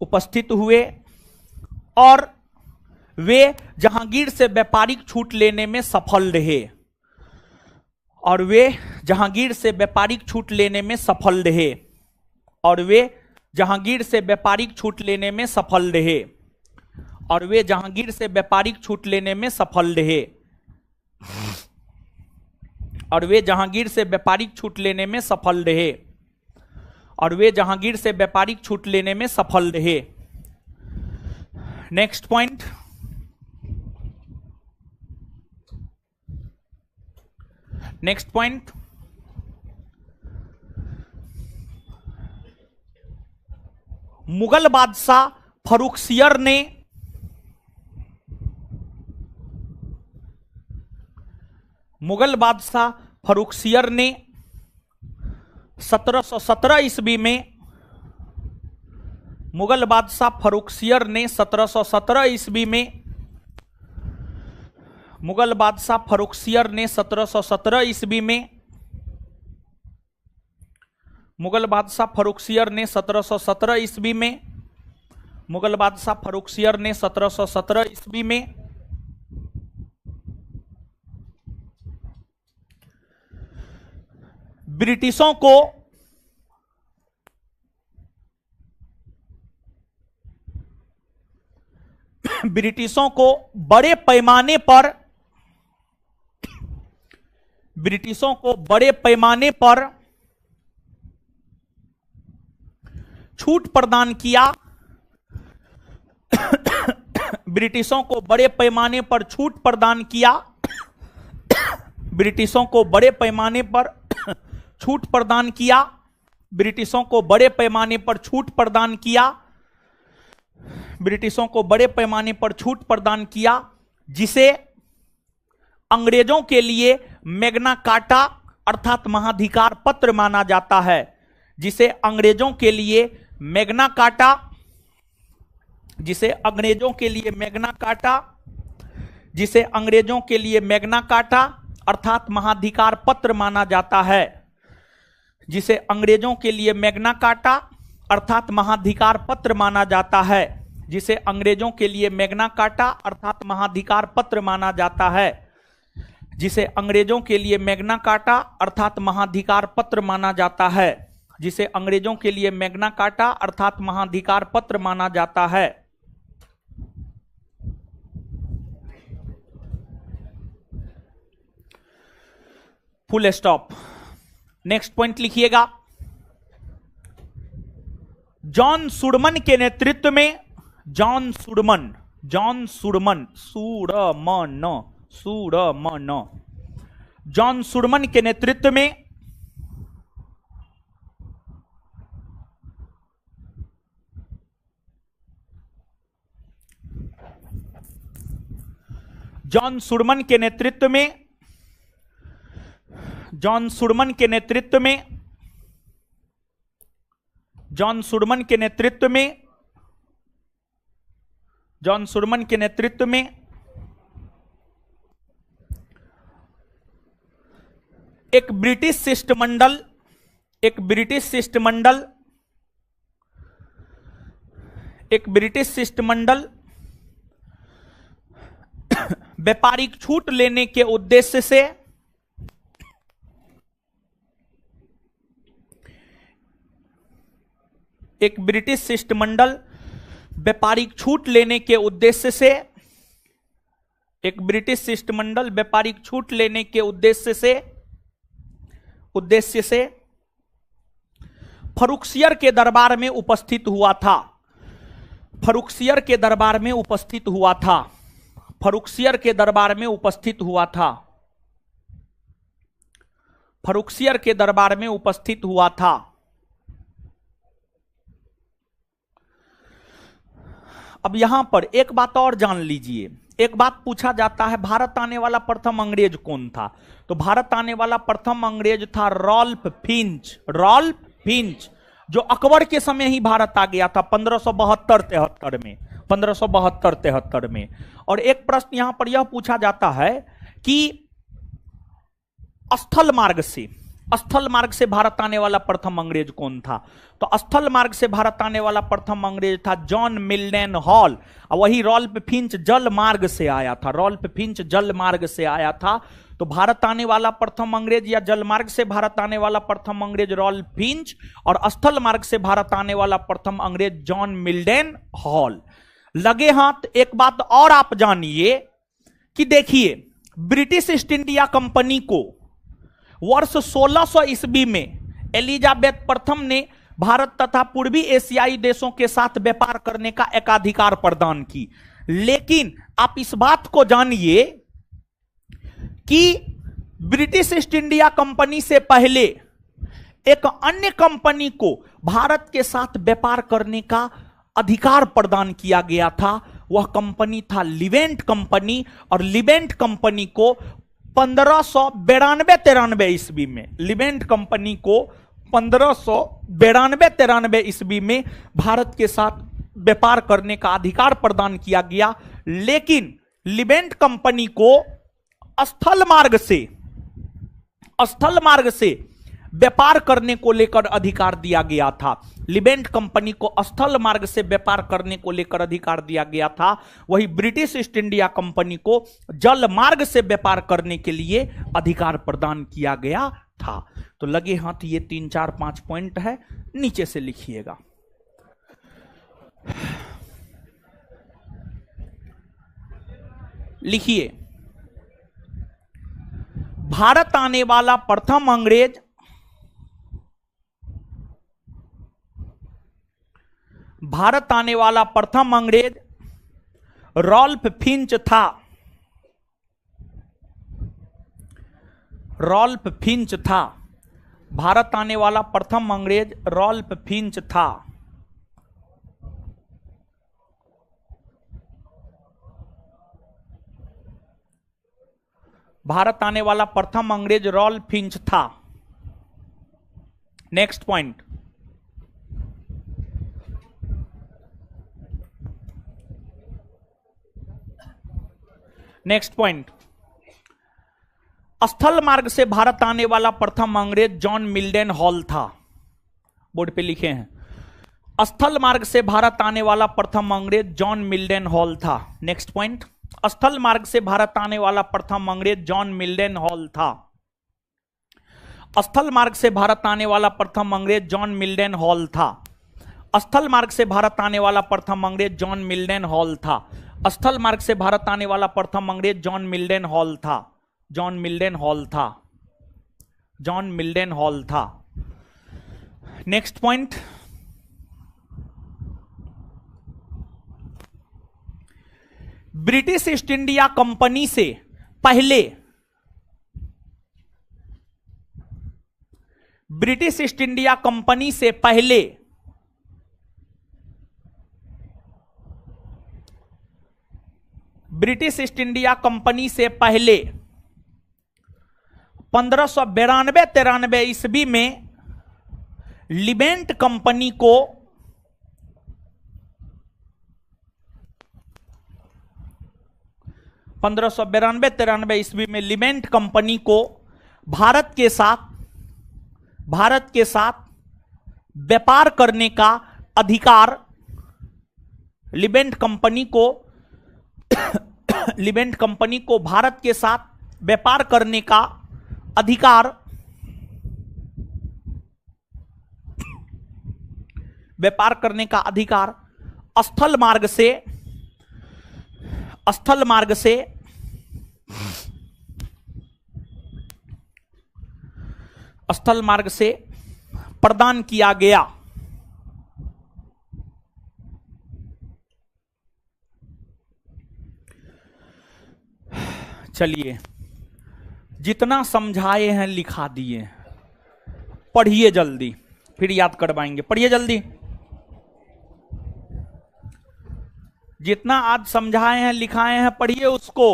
उपस्थित हुए और वे जहांगीर से व्यापारिक छूट लेने में सफल रहे। और वे जहांगीर से व्यापारिक छूट लेने में सफल रहे। और वे जहांगीर से व्यापारिक छूट लेने में सफल रहे। और वे जहांगीर से व्यापारिक छूट लेने में सफल रहे। और वे जहांगीर से व्यापारिक छूट लेने में सफल रहे। और वे जहांगीर से व्यापारिक छूट लेने में सफल रहे। Next point, next point, Mughal बादशाह फर्रुखसियर ने मुगल बादशाह फर्रुखसियर ने 1717 ईस्वी में मुगल बादशाह फर्रुखसियर ने 1717 ईस्वी में मुगल बादशाह फर्रुखसियर ने 1717 ईस्वी में मुगल बादशाह फर्रुखसियर ने 1717 ईस्वी में मुगल बादशाह फर्रुखसियर ने 1717 ईस्वी में ब्रिटिशों को ब्रिटिशों को बड़े पैमाने पर छूट प्रदान किया। ब्रिटिशों को बड़े पैमाने पर छूट प्रदान किया। ब्रिटिशों को बड़े पैमाने पर छूट प्रदान किया। ब्रिटिशों को बड़े पैमाने पर छूट प्रदान किया। ब्रिटिशों को बड़े पैमाने पर छूट प्रदान किया, जिसे अंग्रेजों के लिए मैग्ना कार्टा अर्थात महाधिकार पत्र माना जाता है। जिसे अंग्रेजों के लिए मैग्ना कार्टा अर्थात महाधिकार पत्र माना जाता है। जिसे अंग्रेजों के लिए मैग्ना कार्टा अर्थात महाधिकार पत्र माना जाता है। जिसे अंग्रेजों के लिए मैग्ना कार्टा अर्थात महाधिकार पत्र माना जाता है। जिसे अंग्रेजों के लिए मैग्ना कार्टा अर्थात महाधिकार पत्र माना जाता है। जिसे अंग्रेजों के लिए मैग्ना कार्टा अर्थात महाधिकार पत्र माना जाता है। Full stop. नेक्स्ट पॉइंट लिखिएगा। जॉन सुडमन के नेतृत्व में जॉन सुडमन जॉन सुडमन के नेतृत्व में जॉन सुडमन के नेतृत्व में जॉन सुडमन के नेतृत्व में जॉन सुडमन के नेतृत्व में जॉन सुडमन के नेतृत्व में एक ब्रिटिश शिष्टमंडल एक ब्रिटिश शिष्टमंडल व्यापारिक छूट लेने के उद्देश्य से एक ब्रिटिश शिष्टमंडल व्यापारिक छूट लेने के उद्देश्य से एक ब्रिटिश शिष्टमंडल व्यापारिक छूट लेने के उद्देश्य से फरुखसियर के दरबार में उपस्थित हुआ था। फरुखसियर के दरबार में उपस्थित हुआ था। फरुखसियर के दरबार में उपस्थित हुआ था। फरुखसियर के दरबार में उपस्थित हुआ था। अब यहां पर एक बात और जान लीजिए। एक बात पूछा जाता है, भारत आने वाला प्रथम अंग्रेज कौन था? तो भारत आने वाला प्रथम अंग्रेज था रॉल्फ फिंच। रॉल्फ फिंच, जो अकबर के समय ही भारत आ गया था 1572-73 में। और एक प्रश्न यहां पर यह पूछा जाता है कि स्थल मार्ग से भारत आने वाला प्रथम अंग्रेज कौन था? तो स्थल मार्ग से भारत आने वाला प्रथम अंग्रेज था जॉन मिल्डन हॉल। और वही रॉल्फ फिंच जल मार्ग से आया था। रॉल्फ फिंच जल मार्ग से आया था। तो भारत आने वाला प्रथम अंग्रेज या जल मार्ग से भारत आने वाला प्रथम अंग्रेज रॉल्फ फिंच, और स्थल मार्ग से भारत आने वाला प्रथम अंग्रेज जॉन मिल्डन हॉल। लगे हाथ एक बात और आप जानिए कि देखिए, ब्रिटिश ईस्ट इंडिया कंपनी को वर्ष 1600 ईस्वी में एलिजाबेथ प्रथम ने भारत तथा पूर्वी एशियाई देशों के साथ व्यापार करने का एकाधिकार प्रदान की। लेकिन आप इस बात को जानिए कि ब्रिटिश ईस्ट इंडिया कंपनी से पहले एक अन्य कंपनी को भारत के साथ व्यापार करने का अधिकार प्रदान किया गया था। वह कंपनी था लिवेंट कंपनी। और लिवेंट कंपनी को 1592-93 ईस्वी में, लिवेंट कंपनी को 1592-93 ईस्वी में भारत के साथ व्यापार करने का अधिकार प्रदान किया गया। लेकिन लिवेंट कंपनी को स्थल मार्ग से व्यापार करने को लेकर अधिकार दिया गया था। लिवेंट कंपनी को स्थल मार्ग से व्यापार करने को लेकर अधिकार दिया गया था। वही ब्रिटिश ईस्ट इंडिया कंपनी को जल मार्ग से व्यापार करने के लिए अधिकार प्रदान किया गया था। तो लगे हाथ ये 3, 4, 5 पॉइंट है, नीचे से लिखिएगा। लिखिए, भारत आने वाला प्रथम अंग्रेज, भारत आने वाला प्रथम अंग्रेज रॉल्फ फिंच था। रॉल्फ फिंच था। भारत आने वाला प्रथम अंग्रेज रॉल्फ फिंच था। भारत आने वाला प्रथम अंग्रेज रॉल्फ फिंच था। नेक्स्ट पॉइंट, नेक्स्ट पॉइंट, स्थल मार्ग से भारत आने वाला प्रथम अंग्रेज जॉन मिल्डन हॉल था। बोर्ड पे लिखे हैं, स्थल मार्ग से भारत आने वाला प्रथम अंग्रेज जॉन मिल्डन हॉल था। नेक्स्ट पॉइंट, स्थल मार्ग से भारत आने वाला प्रथम अंग्रेज जॉन मिल्डन हॉल था। स्थल मार्ग से भारत आने वाला प्रथम अंग्रेज जॉन मिल्डन हॉल था। स्थल मार्ग से भारत आने वाला प्रथम अंग्रेज जॉन मिल्डन हॉल था। स्थल मार्ग से भारत आने वाला प्रथम अंग्रेज जॉन मिल्डन हॉल था। जॉन मिल्डन हॉल था। जॉन मिल्डन हॉल था। Next point, British East India company से पहले, ब्रिटिश ईस्ट इंडिया कंपनी से पहले ब्रिटिश ईस्ट इंडिया कंपनी से पहले 1592-93 ईस्वी में लिबेंट कंपनी को 1592-93 ईस्वी में लिबेंट कंपनी को भारत के साथ व्यापार करने का अधिकार, लिबेंट कंपनी को लिबेंट कंपनी को भारत के साथ व्यापार करने का अधिकार, व्यापार करने का अधिकार स्थल मार्ग से प्रदान किया गया। चलिए, जितना समझाए हैं लिखा दिए, पढ़िए जल्दी, फिर याद करवाएंगे। पढ़िए जल्दी, जितना आज समझाए हैं लिखाए हैं पढ़िए उसको।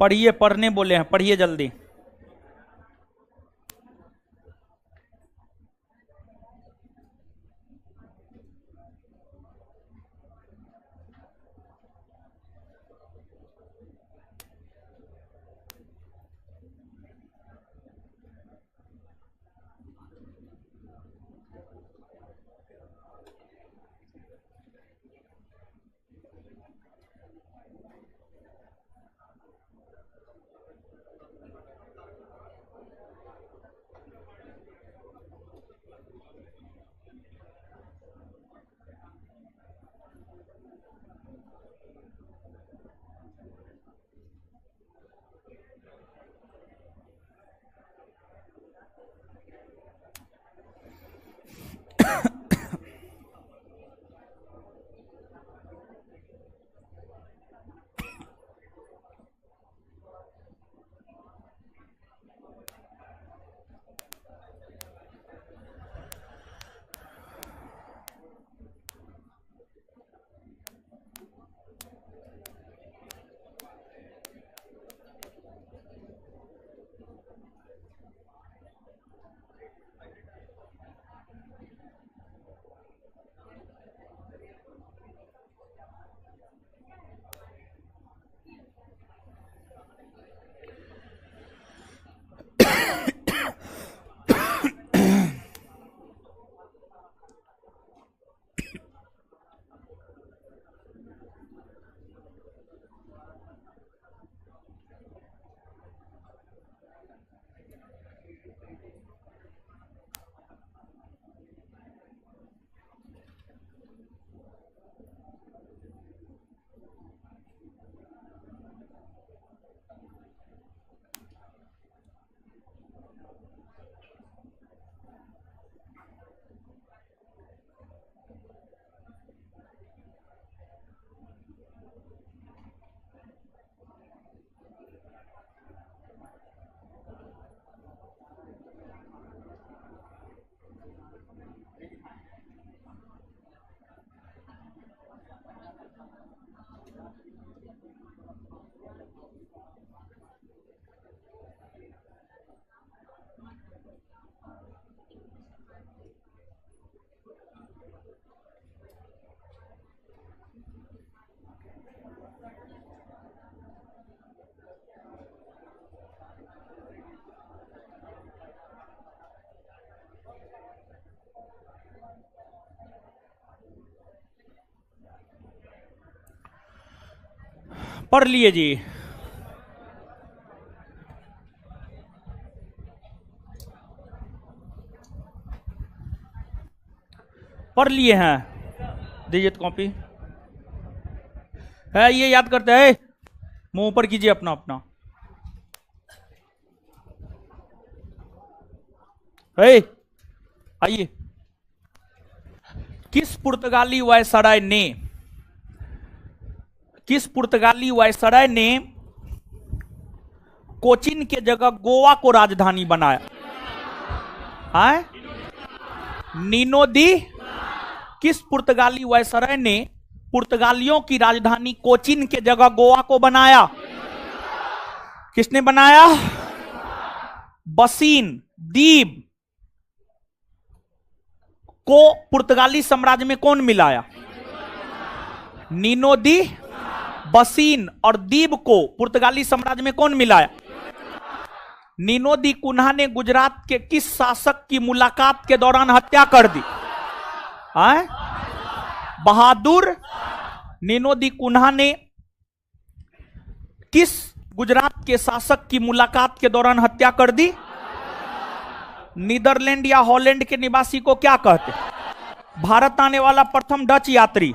पढ़िए, पढ़ने बोले हैं, पढ़िए जल्दी। पढ़ लिए जी। पढ़ लिए हैं, दीजिए तो कॉपी है, ये याद करते हैं। मुंह ऊपर कीजिए अपना अपना। आइए, किस पुर्तगाली वायसराय ने कोचीन के जगह गोवा को राजधानी बनाया? है नीनो दी। किस पुर्तगाली वायसराय ने पुर्तगालियों की राजधानी कोचीन के जगह गोवा को बनाया? किसने बनाया? बसीन द्वीप को पुर्तगाली साम्राज्य में कौन मिलाया? नीनो दी बसीन और द्वीप को पुर्तगाली साम्राज्य में कौन मिलाया? नीनो दी कुन्हा ने गुजरात के किस शासक की मुलाकात के दौरान हत्या कर दी? बहादुर। नीनो दी कुन्हा ने किस गुजरात के शासक की मुलाकात के दौरान हत्या कर दी? नीदरलैंड या हॉलैंड के निवासी को क्या कहते? भारत आने वाला प्रथम डच यात्री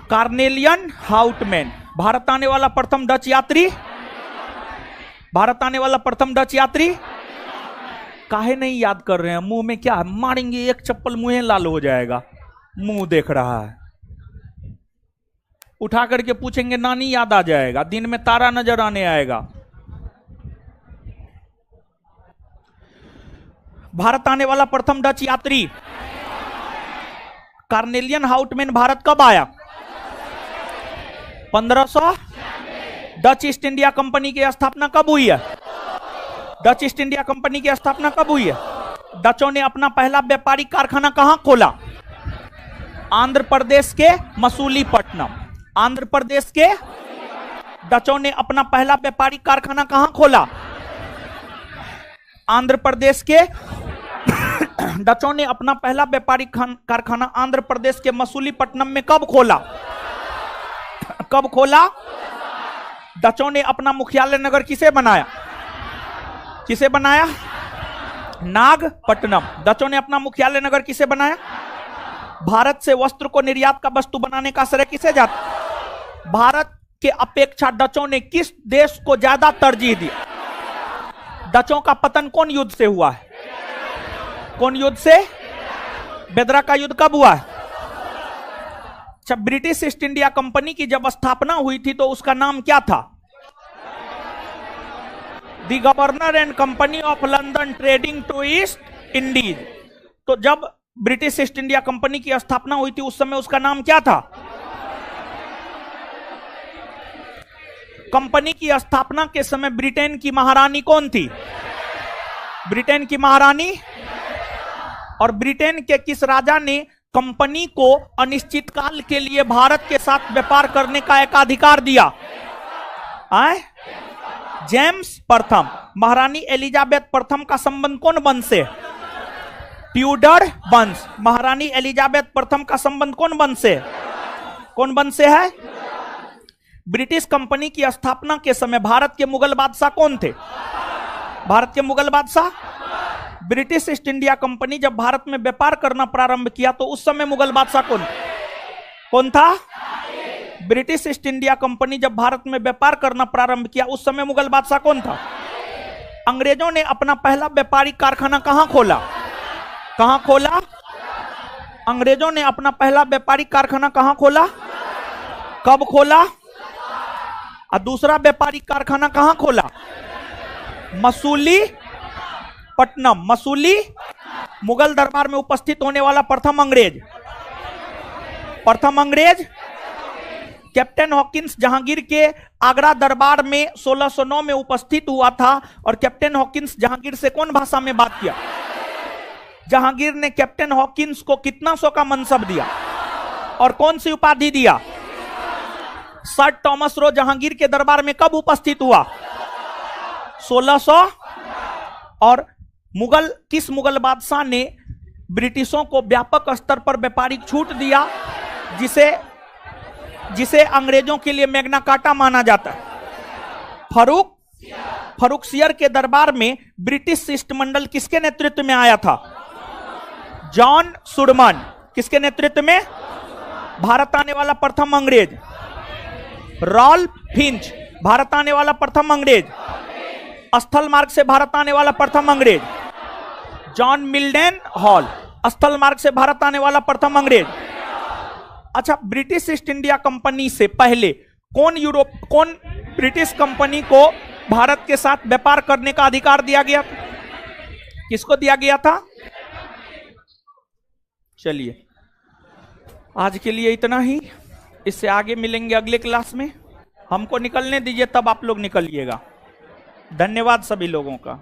कार्नेलियन हाउटमैन। भारत आने वाला प्रथम डच यात्री, भारत आने वाला प्रथम डच यात्री। काहे नहीं याद कर रहे हैं? मुंह में क्या मारेंगे, एक चप्पल मुंह लाल हो जाएगा। मुंह देख रहा है, उठा करके पूछेंगे नानी याद आ जाएगा, दिन में तारा नजर आने आएगा। भारत आने वाला प्रथम डच यात्री कार्नेलियन हाउटमैन भारत कब आया? 1500। डच ईस्ट इंडिया कंपनी की स्थापना कब हुई है? डच ईस्ट इंडिया कंपनी की स्थापना कब हुई है? डचों ने अपना पहला व्यापारिक कारखाना कहां खोला? आंध्र प्रदेश के मसूलीपट्टनम। आंध्र प्रदेश के डचों ने अपना पहला व्यापारिक कारखाना कहां खोला? आंध्र प्रदेश के डचों ने अपना पहला व्यापारिक कारखाना आंध्र प्रदेश के मसूलीपट्टनम में कब खोला? कब खोला? डचों ने अपना मुख्यालय नगर किसे बनाया? किसे बनाया? नागपट्टनम। डचों ने अपना मुख्यालय नगर किसे बनाया? भारत से वस्त्र को निर्यात का वस्तु बनाने का श्रेय किसे जाता? भारत के अपेक्षा डचों ने किस देश को ज्यादा तरजीह दी? डचों का पतन कौन युद्ध से हुआ है? कौन युद्ध से? बेदरा का युद्ध कब हुआ है? जब ब्रिटिश ईस्ट इंडिया कंपनी की जब स्थापना हुई थी तो उसका नाम क्या था? The governor and company of London trading to East Indies. तो जब ब्रिटिश ईस्ट इंडिया कंपनी की स्थापना हुई थी उस समय उसका नाम क्या था? कंपनी की स्थापना के समय ब्रिटेन की महारानी कौन थी? ब्रिटेन की महारानी। और ब्रिटेन के किस राजा ने कंपनी को अनिश्चित काल के लिए भारत के साथ व्यापार करने का एक अधिकार दिया? जेम्स प्रथम। महारानी एलिजाबेथ प्रथम का संबंध कौन वंश से? ट्यूडर वंश। महारानी एलिजाबेथ प्रथम का संबंध कौन वंश से? कौन वंश से है? ब्रिटिश कंपनी की स्थापना के समय भारत के मुगल बादशाह कौन थे? भारत के मुगल बादशाह। ब्रिटिश ईस्ट इंडिया कंपनी जब भारत में व्यापार करना प्रारंभ किया तो उस समय मुगल बादशाह कौन था? ब्रिटिश ईस्ट इंडिया कंपनी जब भारत में व्यापार करना प्रारंभ किया उस समय मुगल बादशाह कौन था? अंग्रेजों ने अपना पहला व्यापारिक कारखाना कहां खोला? अंग्रेजों ने अपना पहला व्यापारिक कारखाना कहां खोला? कब खोला? और दूसरा व्यापारिक कारखाना कहां खोला? मसूलीपट्टनम। मसूली मुगल दरबार में उपस्थित होने वाला प्रथम अंग्रेज कैप्टन हॉकिंस जहांगीर के आगरा दरबार में 1609 में उपस्थित हुआ था। और कैप्टन हॉकिंस जहांगीर से कौन भाषा में बात किया? जहांगीर ने कैप्टन हॉकिंस को कितना सौ का मनसब दिया और कौन सी उपाधि दिया? सर थॉमस रो जहांगीर के दरबार में कब उपस्थित हुआ? 1600। और किस मुगल बादशाह ने ब्रिटिशों को व्यापक स्तर पर व्यापारिक छूट दिया जिसे अंग्रेजों के लिए मैग्ना कार्टा माना जाता है? फर्रुखसियर के दरबार में ब्रिटिश शिष्टमंडल किसके नेतृत्व में आया था? जॉन सुडमन। किसके नेतृत्व में? भारत आने वाला प्रथम अंग्रेज रॉल्फ फिंच। भारत आने वाला प्रथम अंग्रेज। स्थल मार्ग से भारत आने वाला प्रथम अंग्रेज जॉन मिल्डन हॉल। स्थल मार्ग से भारत आने वाला प्रथम अंग्रेज। अच्छा, ब्रिटिश ईस्ट इंडिया कंपनी से पहले कौन ब्रिटिश कंपनी को भारत के साथ व्यापार करने का अधिकार दिया गया था? किसको दिया गया था? चलिए, आज के लिए इतना ही। इससे आगे मिलेंगे अगले क्लास में। हमको निकलने दीजिए, तब आप लोग निकलिएगा। धन्यवाद सभी लोगों का।